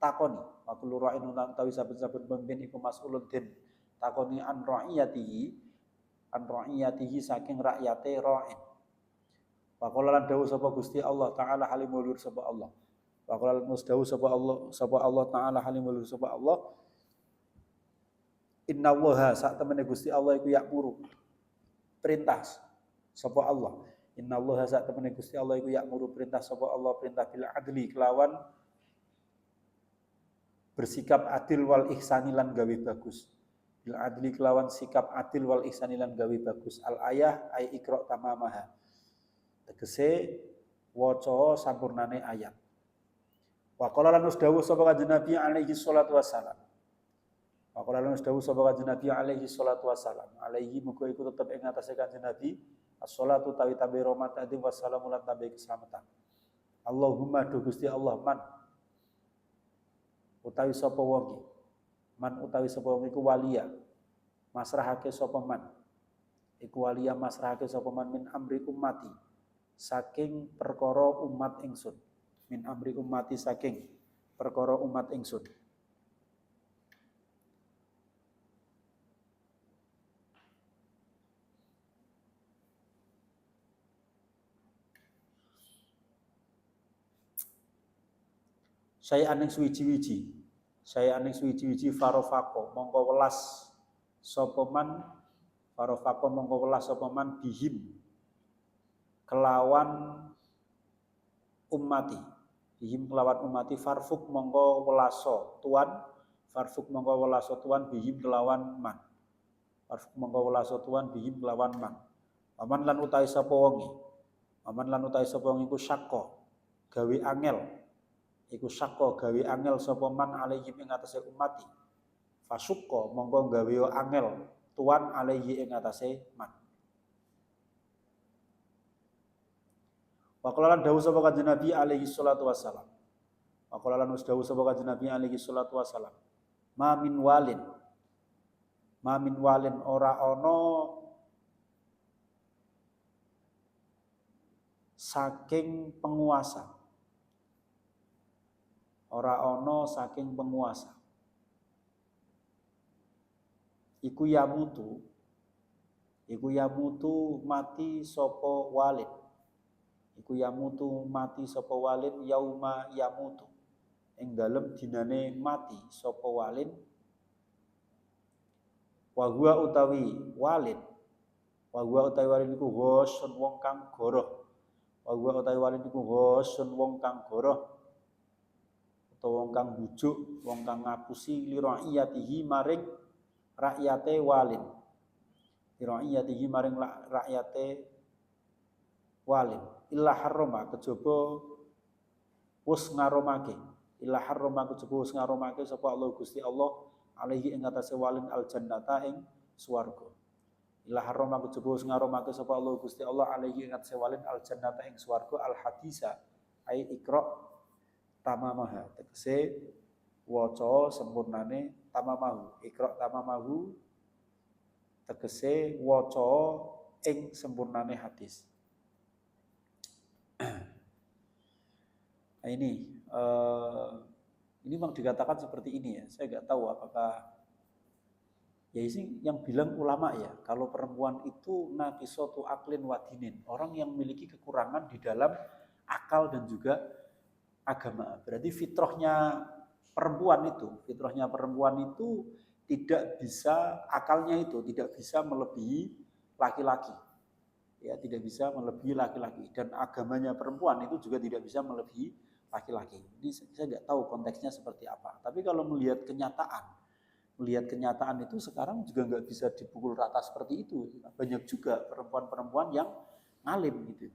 takoni. Wa kullu ra'in lan utawi saben-saben pemimpin iku mas'ulun den takoni an ra'iyatihi saking rakyate ra'in. Wa qala lan dawuh sapa Gusti Allah taala halim mulur sapa Allah. Wa qala lan dawuh sapa Allah taala halim mulur sapa Allah. Innallaha sak temene Gusti Allah iku yakmuru perintah sapa Allah. Innallaha sak temene Gusti Allah iku yakmuru perintah sapa Allah perintah bil adli kelawan bersikap adil wal ihsani lan gawe bagus. Bil adli kelawan sikap adil wal ihsani lan gawe bagus. Al ayah ay ikra tamamaha. Tegese waca sampurnane ayat. Wa qala lan dawuh sapa kanjeng Nabi alaihi salatu wassalam. Wa qala lan dawuh sapa kanjeng Nabi alaihi salatu wassalam. Alaihi muga iku tetep ing atase kanjeng Nabi as-salatu tawi tambe rahmat adi wassalamu lan tambe keselamatan. Allahumma do Gusti Allah man utawi sapa wong man utawi sapa wong iku waliya masrahake sapa man iku waliya masrahake sapa man min amri ummati saking perkara umat ingsun min amri ummati saking perkara umat ingsun. Saya aning suwiji-wiji farofako mongko welas sapa man farofako mongko welas sapa man bihim kelawan ummati bihim kelawan ummati farfuk mongko welaso tuan farfuk mongko welaso tuan bihim kelawan man farfuk mongko welaso tuan bihim kelawan man aman lan utahe sapa wonge iku syakka gawe angel iku syakka gawe angel sapa man alaihi ing atase ummati fasukka mongko gawe angel tuan alaihi ing atase man. Wa qala lan dawuh sapa kanjeng Nabi alaihi salatu wassalam. Wa qala lan dawuh sapa kanjeng Nabi alaihi salatu wassalam. Ma min walin ora ana saking penguasa. Ora ana saking penguasa. Iku yamutu mati sapa walid. Iku yamutu mati sapa walid yauma yamutu. Ing dalem dinane mati sapa walid. Wa huwa utawi walid iku ghosun wong kang goroh. Wa huwa utawi walid iku ghosun wong kang goroh. Utawa wong kang bujuk, wong kang ngapusi li ra'iyatihi maring rakyate walid. Li ra'iyatihi maring rakyate walid. Illa harrama kejaba wis ngaromake. Illa harrama kejaba wis ngaromake sapa Allah Gusti Allah alaihi ing atase walid al jannata ing swarga. Illa harrama kejaba wis ngaromake sapa Allah Gusti Allah alaihi ing atase walid al jannata ing swarga al hadisa ai ikra tamamaha tegese waca sempurnane tamamahu ikra tamamahu tegese waca ing sempurnane hadis. Nah ini memang dikatakan seperti ini ya. Saya nggak tahu apakah ya ini yang bilang ulama ya. Kalau perempuan itu naqisatu aqlin wa dinin, orang yang memiliki kekurangan di dalam akal dan juga agama. Berarti fitrahnya perempuan itu tidak bisa akalnya itu tidak bisa melebihi laki-laki. Ya, tidak bisa melebihi laki-laki dan agamanya perempuan itu juga tidak bisa melebihi laki-laki. Ini saya nggak tahu konteksnya seperti apa. Tapi kalau melihat kenyataan itu sekarang juga nggak bisa dipukul rata seperti itu. Banyak juga perempuan-perempuan yang ngalim gitu.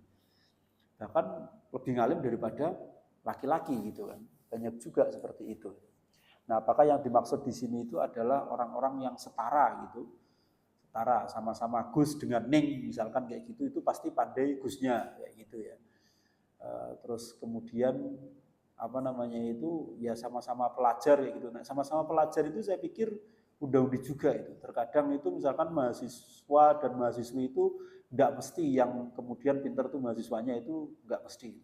Bahkan lebih ngalim daripada laki-laki gitu kan. Banyak juga seperti itu. Nah, apakah yang dimaksud di sini itu adalah orang-orang yang setara gitu? Setara, sama-sama Gus dengan Ning, misalkan kayak gitu, itu pasti pandai Gusnya, kayak gitu ya. Terus kemudian apa namanya itu ya sama-sama pelajar kayak gitu. Nah, sama-sama pelajar itu saya pikir undang-undang juga itu. Terkadang itu misalkan mahasiswa dan mahasiswi itu nggak mesti yang kemudian pintar tuh mahasiswanya itu nggak mesti.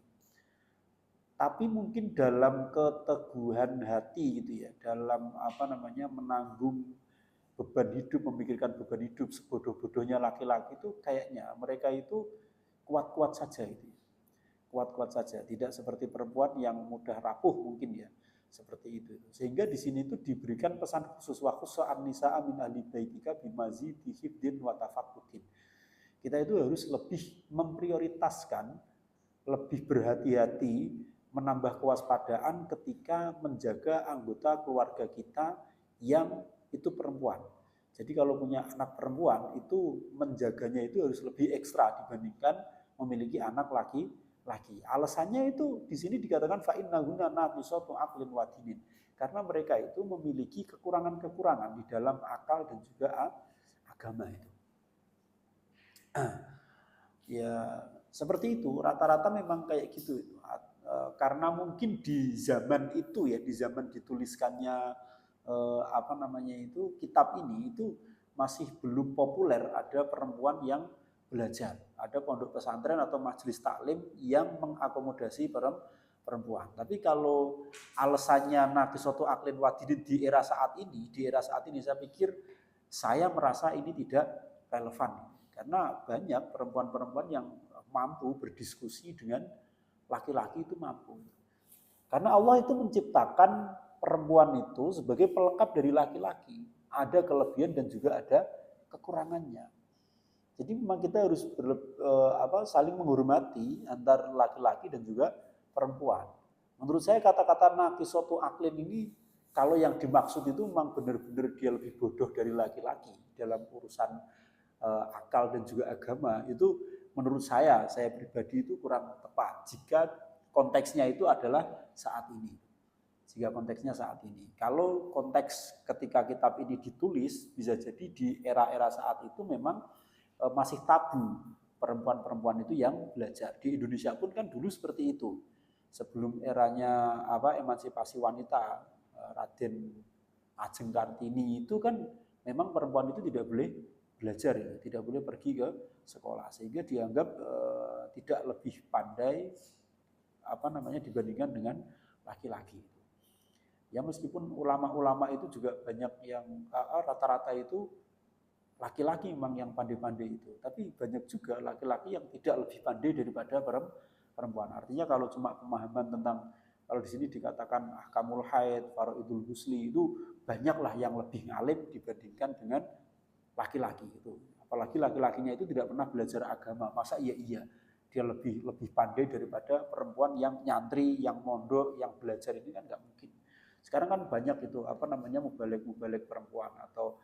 Tapi mungkin dalam keteguhan hati gitu ya, dalam apa namanya menanggung beban hidup, memikirkan beban hidup sebodoh-bodohnya laki-laki itu kayaknya mereka itu kuat-kuat saja itu. Kuat-kuat saja, tidak seperti perempuan yang mudah rapuh mungkin ya. Seperti itu. Sehingga di sini itu diberikan pesan khusus wa khusa'an nisa'a min ahli baitika bimazidi hibdin wa tafaqqudin. Kita itu harus lebih memprioritaskan, lebih berhati-hati, menambah kewaspadaan ketika menjaga anggota keluarga kita yang itu perempuan. Jadi kalau punya anak perempuan itu menjaganya itu harus lebih ekstra dibandingkan memiliki anak laki-laki. Alasannya itu di sini dikatakan fa innahunna naqisatu aqlin wa dinin. Karena mereka itu memiliki kekurangan-kekurangan di dalam akal dan juga agama itu. Ya, seperti itu, rata-rata memang kayak gitu itu. Karena mungkin di zaman itu ya, di zaman dituliskannya apa namanya itu kitab ini itu masih belum populer ada perempuan yang belajar, ada pondok pesantren atau majelis taklim yang mengakomodasi perempuan. Tapi kalau alasannya naqisatu aqlin wadinin di era saat ini saya pikir saya merasa ini tidak relevan karena banyak perempuan-perempuan yang mampu berdiskusi dengan laki-laki itu mampu. Karena Allah itu menciptakan perempuan itu sebagai pelengkap dari laki-laki. Ada kelebihan dan juga ada kekurangannya. Jadi memang kita harus saling menghormati antar laki-laki dan juga perempuan. Menurut saya kata-kata naqisatu aqlin ini kalau yang dimaksud itu memang benar-benar dia lebih bodoh dari laki-laki dalam urusan akal dan juga agama itu menurut saya pribadi itu kurang tepat jika konteksnya itu adalah saat ini. Jika konteksnya saat ini. Kalau konteks ketika kitab ini ditulis bisa jadi di era-era saat itu memang masih tabu perempuan-perempuan itu yang belajar. Di Indonesia pun kan dulu seperti itu. Sebelum eranya emansipasi wanita Raden Ajeng Kartini itu kan memang perempuan itu tidak boleh belajar ya, tidak boleh pergi ke sekolah sehingga dianggap tidak lebih pandai dibandingkan dengan laki-laki. Ya meskipun ulama-ulama itu juga banyak yang rata-rata itu laki-laki memang yang pandai-pandai itu, tapi banyak juga laki-laki yang tidak lebih pandai daripada perempuan. Artinya kalau cuma pemahaman tentang kalau di sini dikatakan ahkamul haid, faraidul husli itu banyaklah yang lebih ngalim dibandingkan dengan laki-laki itu. Apalagi laki-lakinya itu tidak pernah belajar agama. Masa iya dia lebih pandai daripada perempuan yang nyantri, yang mondok, yang belajar ini kan nggak mungkin. Sekarang kan banyak itu mubalek perempuan atau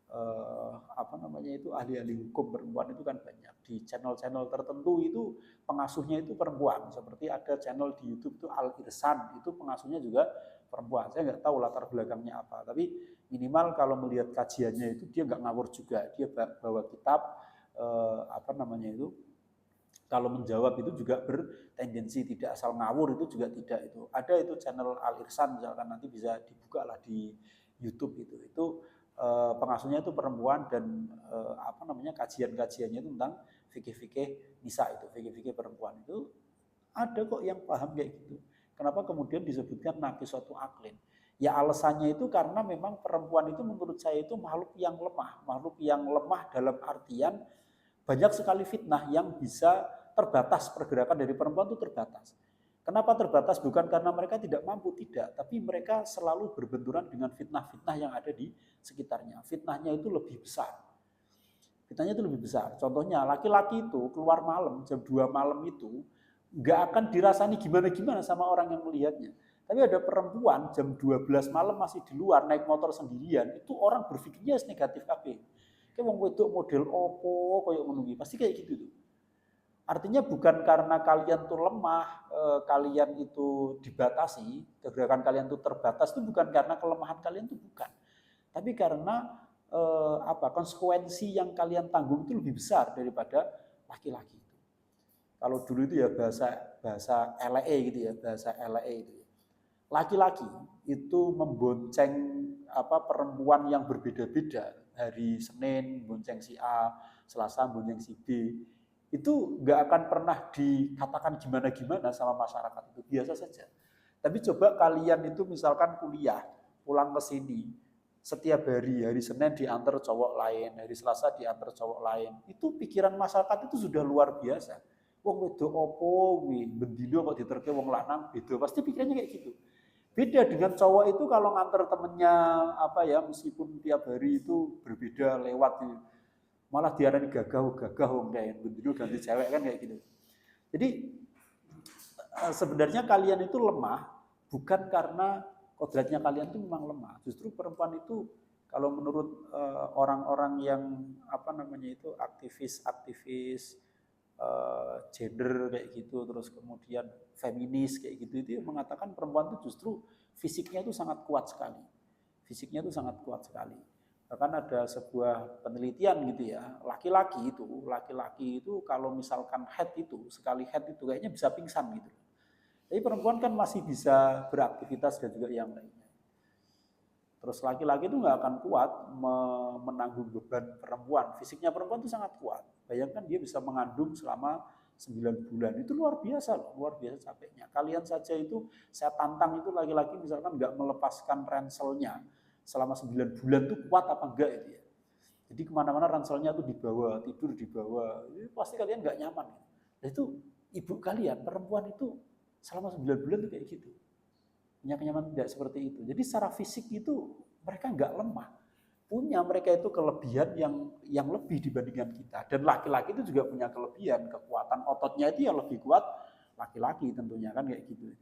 ahli-ahli hukum perempuan itu kan banyak. Di channel-channel tertentu itu pengasuhnya itu perempuan. Seperti ada channel di YouTube itu Al Irsan, itu pengasuhnya juga perempuan. Saya nggak tahu latar belakangnya apa, tapi minimal kalau melihat kajiannya itu dia nggak ngawur juga. Dia bawa kitab kalau menjawab itu juga bertendensi tidak asal ngawur itu juga tidak itu. Ada itu channel Al Irsan misalkan nanti bisa dibuka lah di YouTube itu. Itu pengasuhnya itu perempuan dan kajian-kajiannya itu tentang fikih-fikih nisa itu, fikih-fikih perempuan itu ada kok yang paham kayak gitu. Kenapa kemudian disebutkan naqisatu aqlin? Ya alasannya itu karena memang perempuan itu menurut saya itu makhluk yang lemah dalam artian banyak sekali fitnah yang bisa terbatas, pergerakan dari perempuan itu terbatas. Kenapa terbatas? Bukan karena mereka tidak mampu, tidak, tapi mereka selalu berbenturan dengan fitnah-fitnah yang ada di sekitarnya. Fitnahnya itu lebih besar. Fitnahnya itu lebih besar. Contohnya laki-laki itu keluar malam jam 2 malam itu nggak akan dirasani gimana-gimana sama orang yang melihatnya. Tapi ada perempuan jam 12 malam masih di luar naik motor sendirian, itu orang berpikirnya negatif kabeh. Kayak wong wedok model opo koyo ngono iki, pasti kayak gitu tuh. Artinya bukan karena kalian tuh lemah, kalian itu dibatasi, kegerakan kalian tuh terbatas, itu bukan karena kelemahan kalian tuh bukan. Tapi karena konsekuensi yang kalian tanggung itu lebih besar daripada laki-laki. Kalau dulu itu ya bahasa LE gitu ya, bahasa LE itu. Laki-laki itu membonceng perempuan yang berbeda-beda. Hari Senin bonceng si A, Selasa bonceng si B. Itu nggak akan pernah dikatakan gimana-gimana sama masyarakat, itu biasa saja. Tapi coba kalian itu misalkan kuliah, pulang ke sini, setiap hari Senin diantar cowok lain, hari Selasa diantar cowok lain. Itu pikiran masyarakat itu sudah luar biasa. Wong wedok opo kuwi, bendino kok diterke wong lanang beda, pasti pikirannya kayak gitu. Beda dengan cowok itu kalau nganter temennya meskipun tiap hari itu berbeda lewat, malah diarani gagah kayak bendino ganti cewek kan kayak gitu. Jadi sebenarnya kalian itu lemah bukan karena kodratnya kalian itu memang lemah. Justru perempuan itu kalau menurut orang-orang yang aktivis gender kayak gitu, terus kemudian feminis kayak gitu, itu mengatakan perempuan itu justru fisiknya itu sangat kuat sekali. Fisiknya itu sangat kuat sekali. Bahkan ada sebuah penelitian gitu ya, laki-laki itu kalau misalkan head itu, sekali head itu kayaknya bisa pingsan gitu. Tapi perempuan kan masih bisa beraktivitas dan juga yang lainnya. Terus laki-laki itu nggak akan kuat menanggung beban perempuan. Fisiknya perempuan itu sangat kuat. Bayangkan dia bisa mengandung selama 9 bulan. Itu luar biasa loh, luar biasa capeknya. Kalian saja itu, saya tantang itu laki-laki misalkan nggak melepaskan ranselnya selama 9 bulan itu kuat apa enggak itu ya. Jadi kemana-mana ranselnya tuh dibawa, tidur dibawa. Itu pasti kalian nggak nyaman. Nah itu ibu kalian, perempuan itu selama 9 bulan tuh kayak gitu. Punya kenyamanan tidak seperti itu. Jadi secara fisik itu mereka nggak lemah. Punya mereka itu kelebihan yang lebih dibandingkan kita. Dan laki-laki itu juga punya kelebihan, kekuatan ototnya itu yang lebih kuat laki-laki tentunya kan kayak gitu.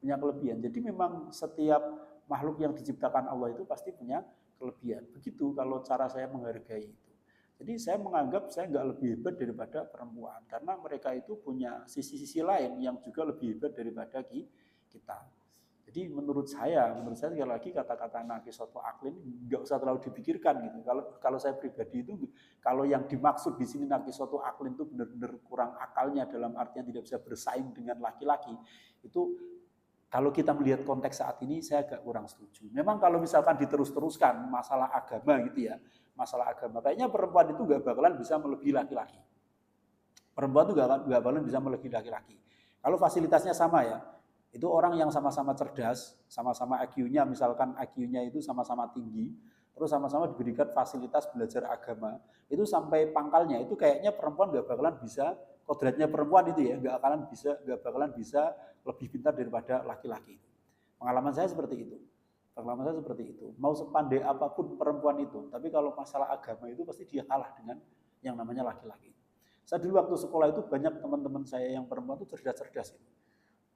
Punya kelebihan. Jadi memang setiap makhluk yang diciptakan Allah itu pasti punya kelebihan. Begitu kalau cara saya menghargai itu. Jadi saya menganggap saya nggak lebih hebat daripada perempuan. Karena mereka itu punya sisi-sisi lain yang juga lebih hebat daripada kita. Jadi menurut saya sekali lagi kata-kata naqisatul aqlin nggak usah terlalu dipikirkan gitu. Kalau saya pribadi itu, kalau yang dimaksud di sini naqisatul aqlin itu benar-benar kurang akalnya dalam artian tidak bisa bersaing dengan laki-laki, itu kalau kita melihat konteks saat ini saya agak kurang setuju. Memang kalau misalkan diterus-teruskan masalah agama gitu ya, masalah agama, kayaknya perempuan itu nggak bakalan bisa melebihi laki-laki. Perempuan itu nggak bakalan bisa melebihi laki-laki. Kalau fasilitasnya sama ya, itu orang yang sama-sama cerdas, sama-sama IQ-nya, misalkan IQ-nya itu sama-sama tinggi, terus sama-sama diberikan fasilitas belajar agama, itu sampai pangkalnya, itu kayaknya perempuan nggak bakalan bisa, kodratnya perempuan itu ya, nggak bakalan bisa lebih pintar daripada laki-laki. Pengalaman saya seperti itu. Mau sepandai apapun perempuan itu, tapi kalau masalah agama itu pasti dia kalah dengan yang namanya laki-laki. Saya dulu waktu sekolah itu banyak teman-teman saya yang perempuan itu cerdas-cerdas itu.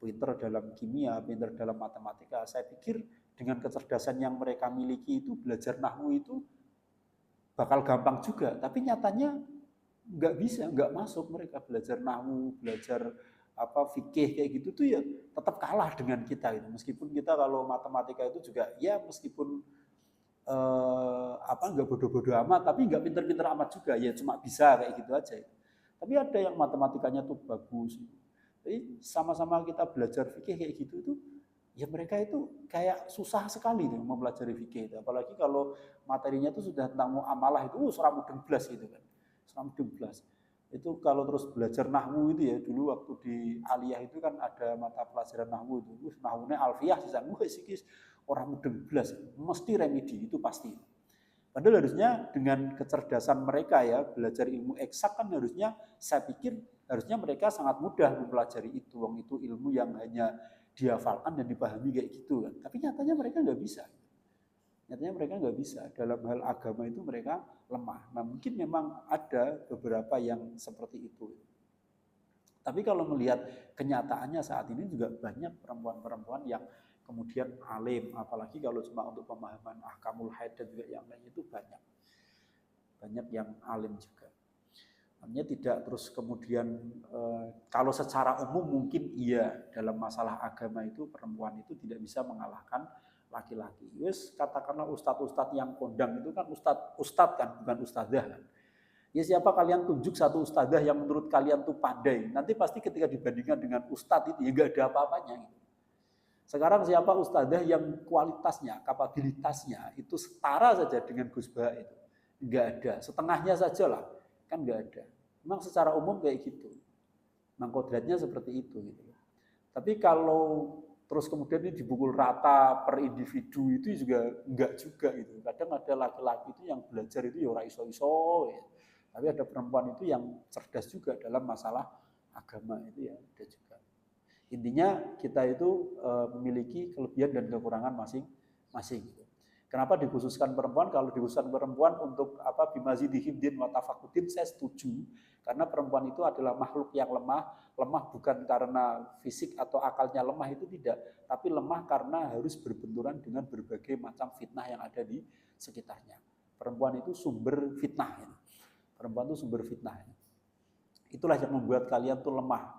Pinter dalam kimia, pinter dalam matematika. Saya pikir dengan kecerdasan yang mereka miliki itu belajar nahwu itu bakal gampang juga. Tapi nyatanya nggak bisa, nggak masuk mereka belajar nahwu, belajar fikih kayak gitu tuh ya tetap kalah dengan kita gitu. Meskipun kita kalau matematika itu juga ya meskipun nggak bodoh-bodoh amat, tapi nggak pinter-pinter amat juga ya cuma bisa kayak gitu aja. Tapi ada yang matematikanya tuh bagus. Jadi sama-sama kita belajar fikih kayak gitu itu, ya mereka itu kayak susah sekali tuh mempelajari fikih itu. Apalagi kalau materinya itu sudah tentang muamalah itu, seram mudeng blas gitu kan. Seram mudeng blas. Itu kalau terus belajar nahwu itu ya, dulu waktu di aliyah itu kan ada mata pelajaran nahwu itu. Nahwunya alfiyah sisa sikis orang mudeng blas, mesti remedi itu pasti. Padahal harusnya dengan kecerdasan mereka ya, belajar ilmu eksak kan harusnya saya pikir harusnya mereka sangat mudah mempelajari itu. Wong itu ilmu yang hanya dihafalkan dan dipahami kayak gitu kan. Tapi nyatanya mereka nggak bisa. Nyatanya mereka nggak bisa. Dalam hal agama itu mereka lemah. Nah mungkin memang ada beberapa yang seperti itu. Tapi kalau melihat kenyataannya saat ini juga banyak perempuan-perempuan yang kemudian alim. Apalagi kalau cuma untuk pemahaman ahkamul haid dan juga yang lain itu banyak. Banyak yang alim juga. Artinya tidak terus kemudian kalau secara umum mungkin iya dalam masalah agama itu perempuan itu tidak bisa mengalahkan laki-laki. Yes, katakanlah ustadz-ustadz yang kondang itu kan ustadz kan, bukan ustadzah kan. Ya siapa kalian tunjuk satu ustadzah yang menurut kalian tuh pandai, nanti pasti ketika dibandingkan dengan ustadz itu ya nggak ada apa-apanya. Gitu. Sekarang siapa ustadzah yang kualitasnya, kapabilitasnya itu setara saja dengan Gus Bah itu? Nggak ada, setengahnya saja lah, kan nggak ada. Memang secara umum kayak gitu. Memang kodratnya seperti itu. Gitu. Tapi kalau terus kemudian ini dipukul rata per individu itu juga enggak juga gitu. Kadang ada laki-laki itu yang belajar itu ya ora iso-iso ya. Tapi ada perempuan itu yang cerdas juga dalam masalah agama itu ya ada juga. Intinya kita itu memiliki kelebihan dan kekurangan masing-masing. Gitu. Kenapa dikhususkan perempuan? Kalau dikhususkan perempuan untuk apa bimazidihim din wa tafaqudin saya setuju. Karena perempuan itu adalah makhluk yang lemah bukan karena fisik atau akalnya lemah itu tidak, tapi lemah karena harus berbenturan dengan berbagai macam fitnah yang ada di sekitarnya. Perempuan itu sumber fitnah. Perempuan itu sumber fitnah. Itulah yang membuat kalian tuh lemah,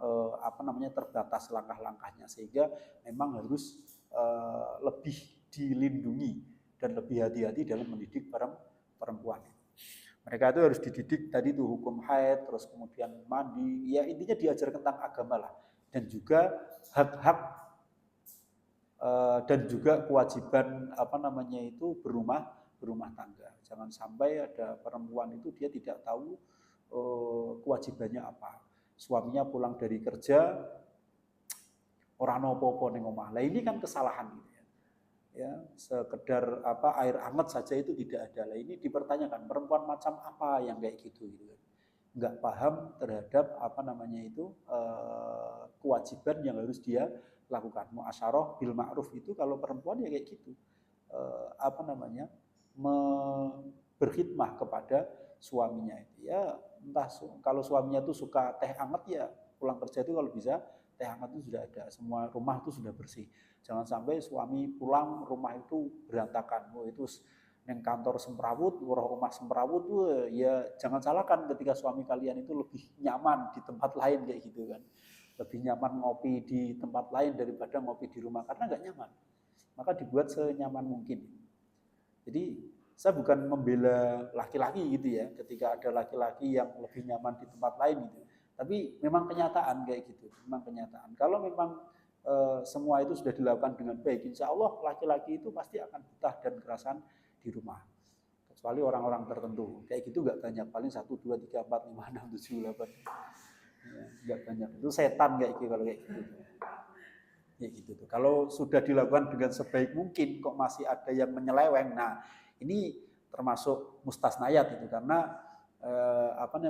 terbatas langkah-langkahnya sehingga memang harus lebih dilindungi dan lebih hati-hati dalam mendidik perempuan. Mereka itu harus dididik tadi tuh hukum haid, terus kemudian mandi, ya intinya diajar tentang agama lah, dan juga hak-hak dan juga kewajiban berumah tangga. Jangan sampai ada perempuan itu dia tidak tahu kewajibannya apa. Suaminya pulang dari kerja orang nopo-nopo ning omah. Lah ini kan kesalahan gitu. Ya, sekedar air hangat saja itu tidak ada. Lah ini dipertanyakan perempuan macam apa yang kayak gitu kan. Enggak paham terhadap kewajiban yang harus dia lakukan. Muasyarah bil ma'ruf itu kalau perempuan ya kayak gitu. Berkhidmah kepada suaminya itu. Ya entah kalau suaminya tuh suka teh hangat ya pulang kerja itu kalau bisa teh hangat itu sudah ada, semua rumah itu sudah bersih. Jangan sampai suami pulang rumah itu berantakan. Itu neng kantor semrawut, rumah semrawut tuh ya jangan salahkan ketika suami kalian itu lebih nyaman di tempat lain kayak gitu kan. Lebih nyaman ngopi di tempat lain daripada ngopi di rumah karena nggak nyaman. Maka dibuat senyaman mungkin. Jadi saya bukan membela laki-laki gitu ya, ketika ada laki-laki yang lebih nyaman di tempat lain gitu. Tapi memang kenyataan kayak gitu, memang kenyataan. Kalau memang semua itu sudah dilakukan dengan baik, insya Allah laki-laki itu pasti akan betah dan kerasan di rumah. Kecuali orang-orang tertentu, kayak gitu nggak banyak, paling 1, 2, 3, 4, 5, 6, 7, 8. Ya, nggak banyak, itu setan kayak gitu kalau kayak gitu. Ya gitu tuh. Kalau sudah dilakukan dengan sebaik mungkin, kok masih ada yang menyeleweng, nah ini termasuk mustasnayat itu karena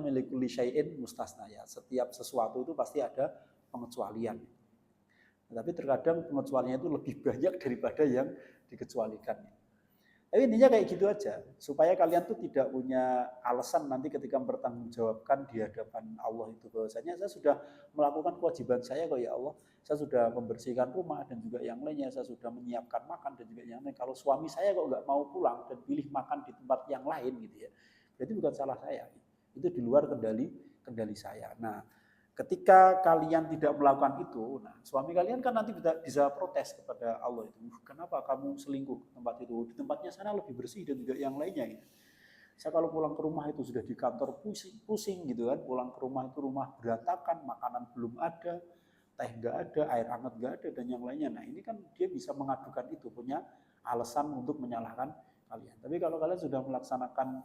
likuli syai'in mustasnayat. Setiap sesuatu itu pasti ada pengecualian. Tapi terkadang pengecualiannya itu lebih banyak daripada yang dikecualikan. Tapi intinya kayak gitu aja, supaya kalian tuh tidak punya alasan nanti ketika mempertanggungjawabkan di hadapan Allah itu bahwasanya saya sudah melakukan kewajiban saya kok ya Allah, saya sudah membersihkan rumah dan juga yang lainnya, saya sudah menyiapkan makan dan juga yang lain. Kalau suami saya kok nggak mau pulang dan pilih makan di tempat yang lain gitu ya, berarti bukan salah saya, itu di luar kendali saya. Nah, ketika kalian tidak melakukan itu, nah suami kalian kan nanti bisa protes kepada Allah itu. Kenapa kamu selingkuh ke tempat itu? Di tempatnya sana lebih bersih dan juga yang lainnya. Gitu. Saya kalau pulang ke rumah itu sudah di kantor pusing gitu kan. Pulang ke rumah itu rumah berantakan, makanan belum ada, teh nggak ada, air hangat nggak ada dan yang lainnya. Nah ini kan dia bisa mengadukan itu, punya alasan untuk menyalahkan kalian. Tapi kalau kalian sudah melaksanakan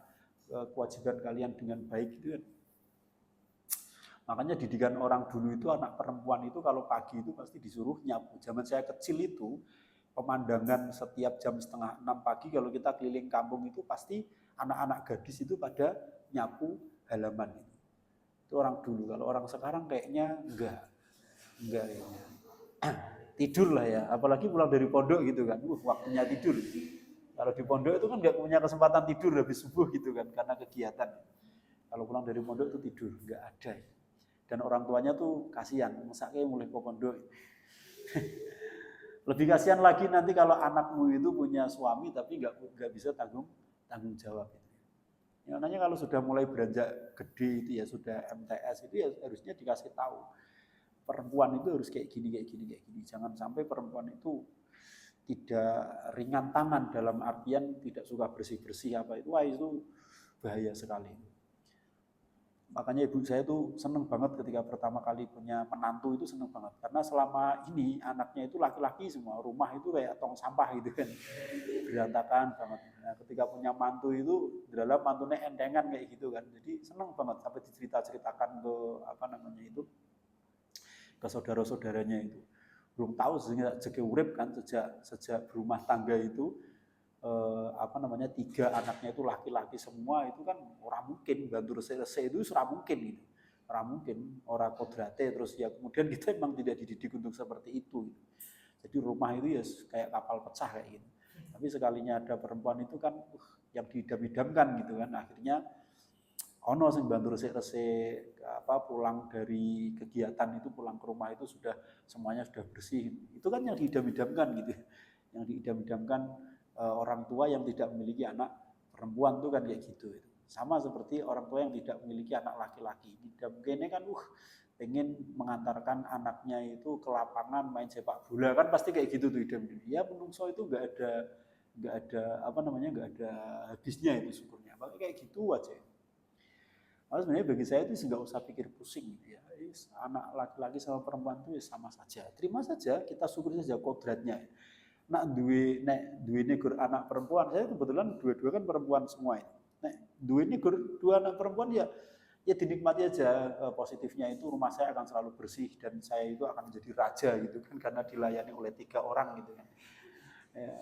kewajiban kalian dengan baik gitu kan. Makanya didikan orang dulu itu anak perempuan itu kalau pagi itu pasti disuruh nyapu. Zaman saya kecil itu pemandangan setiap jam 5:30 pagi kalau kita keliling kampung itu pasti anak-anak gadis itu pada nyapu halaman itu. Itu orang dulu. Kalau orang sekarang kayaknya enggak ya. Tidur lah ya. Apalagi pulang dari pondok gitu kan. Waktunya tidur. Kalau di pondok itu kan enggak punya kesempatan tidur habis subuh gitu kan karena kegiatan. Kalau pulang dari pondok itu tidur, enggak ada. Dan orang tuanya tuh kasihan, mesake mulai pondok. Lebih kasihan lagi nanti kalau anakmu itu punya suami tapi nggak bisa tanggung jawab. Ya, makanya kalau sudah mulai beranjak gede itu ya sudah MTS itu ya harusnya dikasih tahu perempuan itu harus kayak gini kayak gini kayak gini. Jangan sampai perempuan itu tidak ringan tangan dalam artian tidak suka bersih-bersih apa itu. Wah, itu bahaya sekali. Makanya ibu saya tuh seneng banget ketika pertama kali punya menantu itu seneng banget. Karena selama ini anaknya itu laki-laki semua, rumah itu kayak tong sampah gitu kan. Berantakan banget. Nah, ketika punya mantu itu dalam mantunya entengan kayak gitu kan. Jadi seneng banget sampai dicerita-ceritakan ke apa namanya itu ke saudara-saudaranya itu. Belum tahu sejak urip kan sejak berumah tangga itu apa namanya 3 anaknya itu laki-laki semua itu kan orang mungkin bantu resik-resik itu orang mungkin gitu. Orang mungkin orang kodrate terus ya kemudian kita memang tidak dididik untuk seperti itu gitu. Jadi rumah itu ya kayak kapal pecah kayak gitu. Tapi sekalinya ada perempuan itu kan yang diidam-idamkan gitu kan akhirnya ono sing bantu resik-resik apa pulang dari kegiatan itu pulang ke rumah itu sudah semuanya sudah bersih. Itu kan yang diidam-idamkan gitu. Yang diidam-idamkan orang tua yang tidak memiliki anak perempuan tuh kan kayak gitu. Sama seperti orang tua yang tidak memiliki anak laki-laki. Idam-idamnya kan pengen mengantarkan anaknya itu ke lapangan main sepak bola kan pasti kayak gitu tuh idam-idam. Ya menungso itu nggak ada apa namanya nggak ada habisnya itu syukurnya. Makanya kayak gitu aja. Nah, sebenarnya bagi saya itu nggak usah pikir pusing gitu ya. Anak laki-laki sama perempuan itu sama saja. Terima saja, kita syukuri saja kodratnya. Nak duwe gur anak perempuan, saya kebetulan dua-dua kan perempuan semua ini. Nek duwe gur 2 anak perempuan ya dinikmati aja positifnya itu rumah saya akan selalu bersih dan saya itu akan menjadi raja gitu kan karena dilayani oleh 3 orang gitu kan. Ya.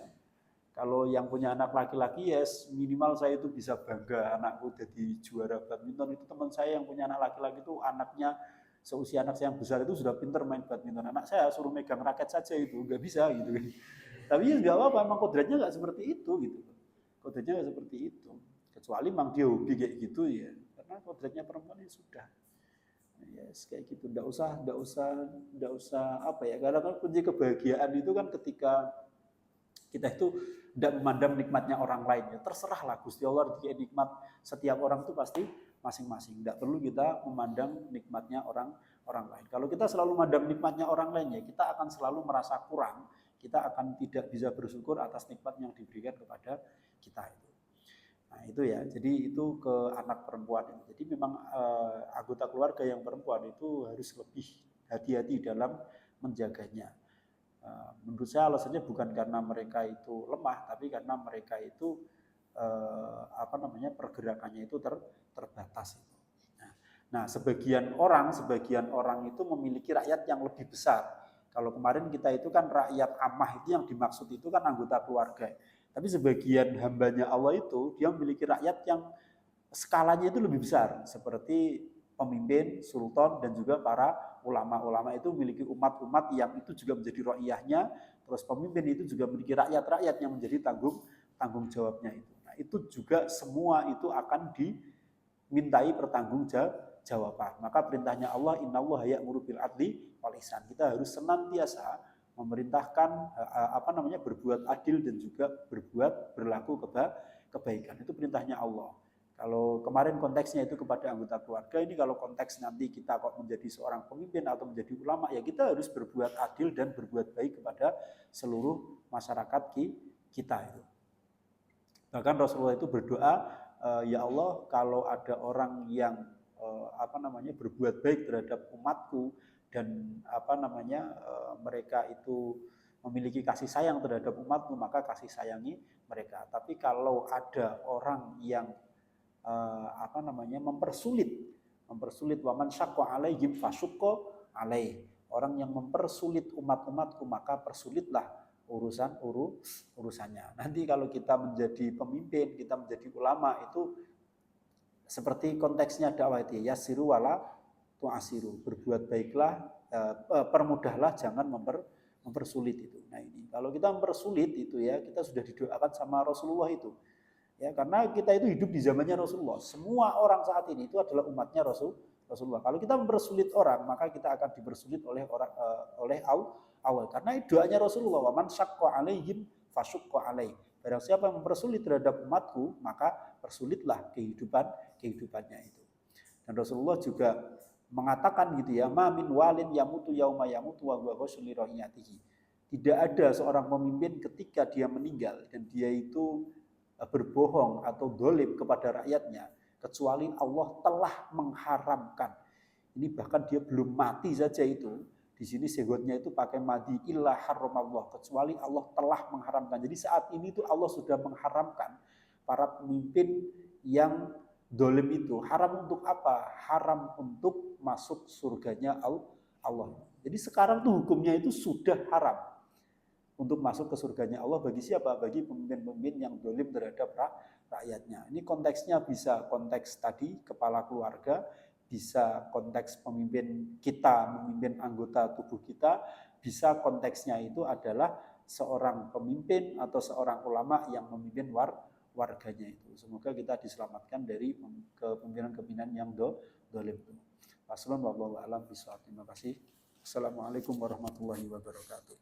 Kalau yang punya anak laki-laki ya minimal saya itu bisa bangga anakku jadi juara badminton. Itu teman saya yang punya anak laki-laki itu anaknya seusia anak saya yang besar itu sudah pinter main badminton. Anak saya suruh megang raket saja itu nggak bisa gitu kan. Tapi ya nggak apa-apa, emang kodratnya nggak seperti itu gitu. Kodratnya nggak seperti itu. Kecuali memang dia hobi kayak gitu ya. Karena kodratnya perempuan ya sudah. Yes, kayak gitu. Nggak usah apa ya. Karena kan kunci kebahagiaan itu kan ketika kita itu tidak memandang nikmatnya orang lain ya. Terserahlah Gusti Allah nikmat setiap orang itu pasti masing-masing. Tidak perlu kita memandang nikmatnya orang lain. Kalau kita selalu memandang nikmatnya orang lain ya, kita akan selalu merasa kurang. Kita akan tidak bisa bersyukur atas nikmat yang diberikan kepada kita itu. Nah itu ya, jadi itu ke anak perempuan. Jadi memang anggota keluarga yang perempuan itu harus lebih hati-hati dalam menjaganya. Menurut saya alasannya bukan karena mereka itu lemah, tapi karena mereka itu pergerakannya itu terbatas. Nah, sebagian orang itu memiliki rakyat yang lebih besar. Kalau kemarin kita itu kan rakyat amah itu yang dimaksud itu kan anggota keluarga. Tapi sebagian hambanya Allah itu dia memiliki rakyat yang skalanya itu lebih besar. Seperti pemimpin, sultan dan juga para ulama-ulama itu memiliki umat-umat yang itu juga menjadi rakyatnya. Terus pemimpin itu juga memiliki rakyat-rakyat yang menjadi tanggung jawabnya itu. Nah itu juga semua itu akan dimintai pertanggungjawaban. Maka perintahnya Allah innallaha ya'muru bil adli wal ihsan. Kita harus senantiasa memerintahkan berbuat adil dan juga berlaku kebaikan. Itu perintahnya Allah. Kalau kemarin konteksnya itu kepada anggota keluarga, ini kalau konteks nanti kita kok menjadi seorang pemimpin atau menjadi ulama, ya kita harus berbuat adil dan berbuat baik kepada seluruh masyarakat kita itu. Bahkan Rasulullah itu berdoa, ya Allah, kalau ada orang yang berbuat baik terhadap umatku dan mereka itu memiliki kasih sayang terhadap umatmu, maka kasih sayangi mereka. Tapi kalau ada orang yang mempersulit waman syaqqa alaihim fasyuqqa alaih. Orang yang mempersulit umatku maka persulitlah urusannya. Nanti kalau kita menjadi pemimpin, kita menjadi ulama itu seperti konteksnya dakwah itu yasiru wala tu'asiru. Berbuat baiklah, permudahlah, jangan mempersulit itu. Nah ini kalau kita mempersulit itu ya kita sudah didoakan sama Rasulullah itu. Ya, karena kita itu hidup di zamannya Rasulullah. Semua orang saat ini itu adalah umatnya Rasulullah. Kalau kita mempersulit orang, maka kita akan dipersulit oleh Allah. Karena doanya Rasulullah, "Wa man syaqqa 'alaihim fasyuqqa 'alaih." Barang siapa yang mempersulit terhadap umatku, maka persulitlah kehidupannya itu. Dan Rasulullah juga mengatakan gitu ya, ma min walin yamutu yauma yamutu wa huwa ghashul li ra'iyatihi. Tidak ada seorang pemimpin ketika dia meninggal dan dia itu berbohong atau dolim kepada rakyatnya, kecuali Allah telah mengharamkan. Ini bahkan dia belum mati saja itu. Di sini segotnya itu pakai madi illa haramallah, kecuali Allah telah mengharamkan. Jadi saat ini itu Allah sudah mengharamkan para pemimpin yang dolim itu. Haram untuk apa? Haram untuk masuk surganya Allah. Jadi sekarang tuh hukumnya itu sudah haram untuk masuk ke surganya Allah bagi siapa? Bagi pemimpin-pemimpin yang dolim terhadap rakyatnya. Ini konteksnya bisa konteks tadi kepala keluarga, bisa konteks pemimpin kita, memimpin anggota tubuh kita, bisa konteksnya itu adalah seorang pemimpin atau seorang ulama yang memimpin warganya itu. Semoga kita diselamatkan dari kepemimpinan-kepemimpinan yang dolim. Wassalamualaikum warahmatullahi wabarakatuh. Terima kasih. Assalamualaikum warahmatullahi wabarakatuh.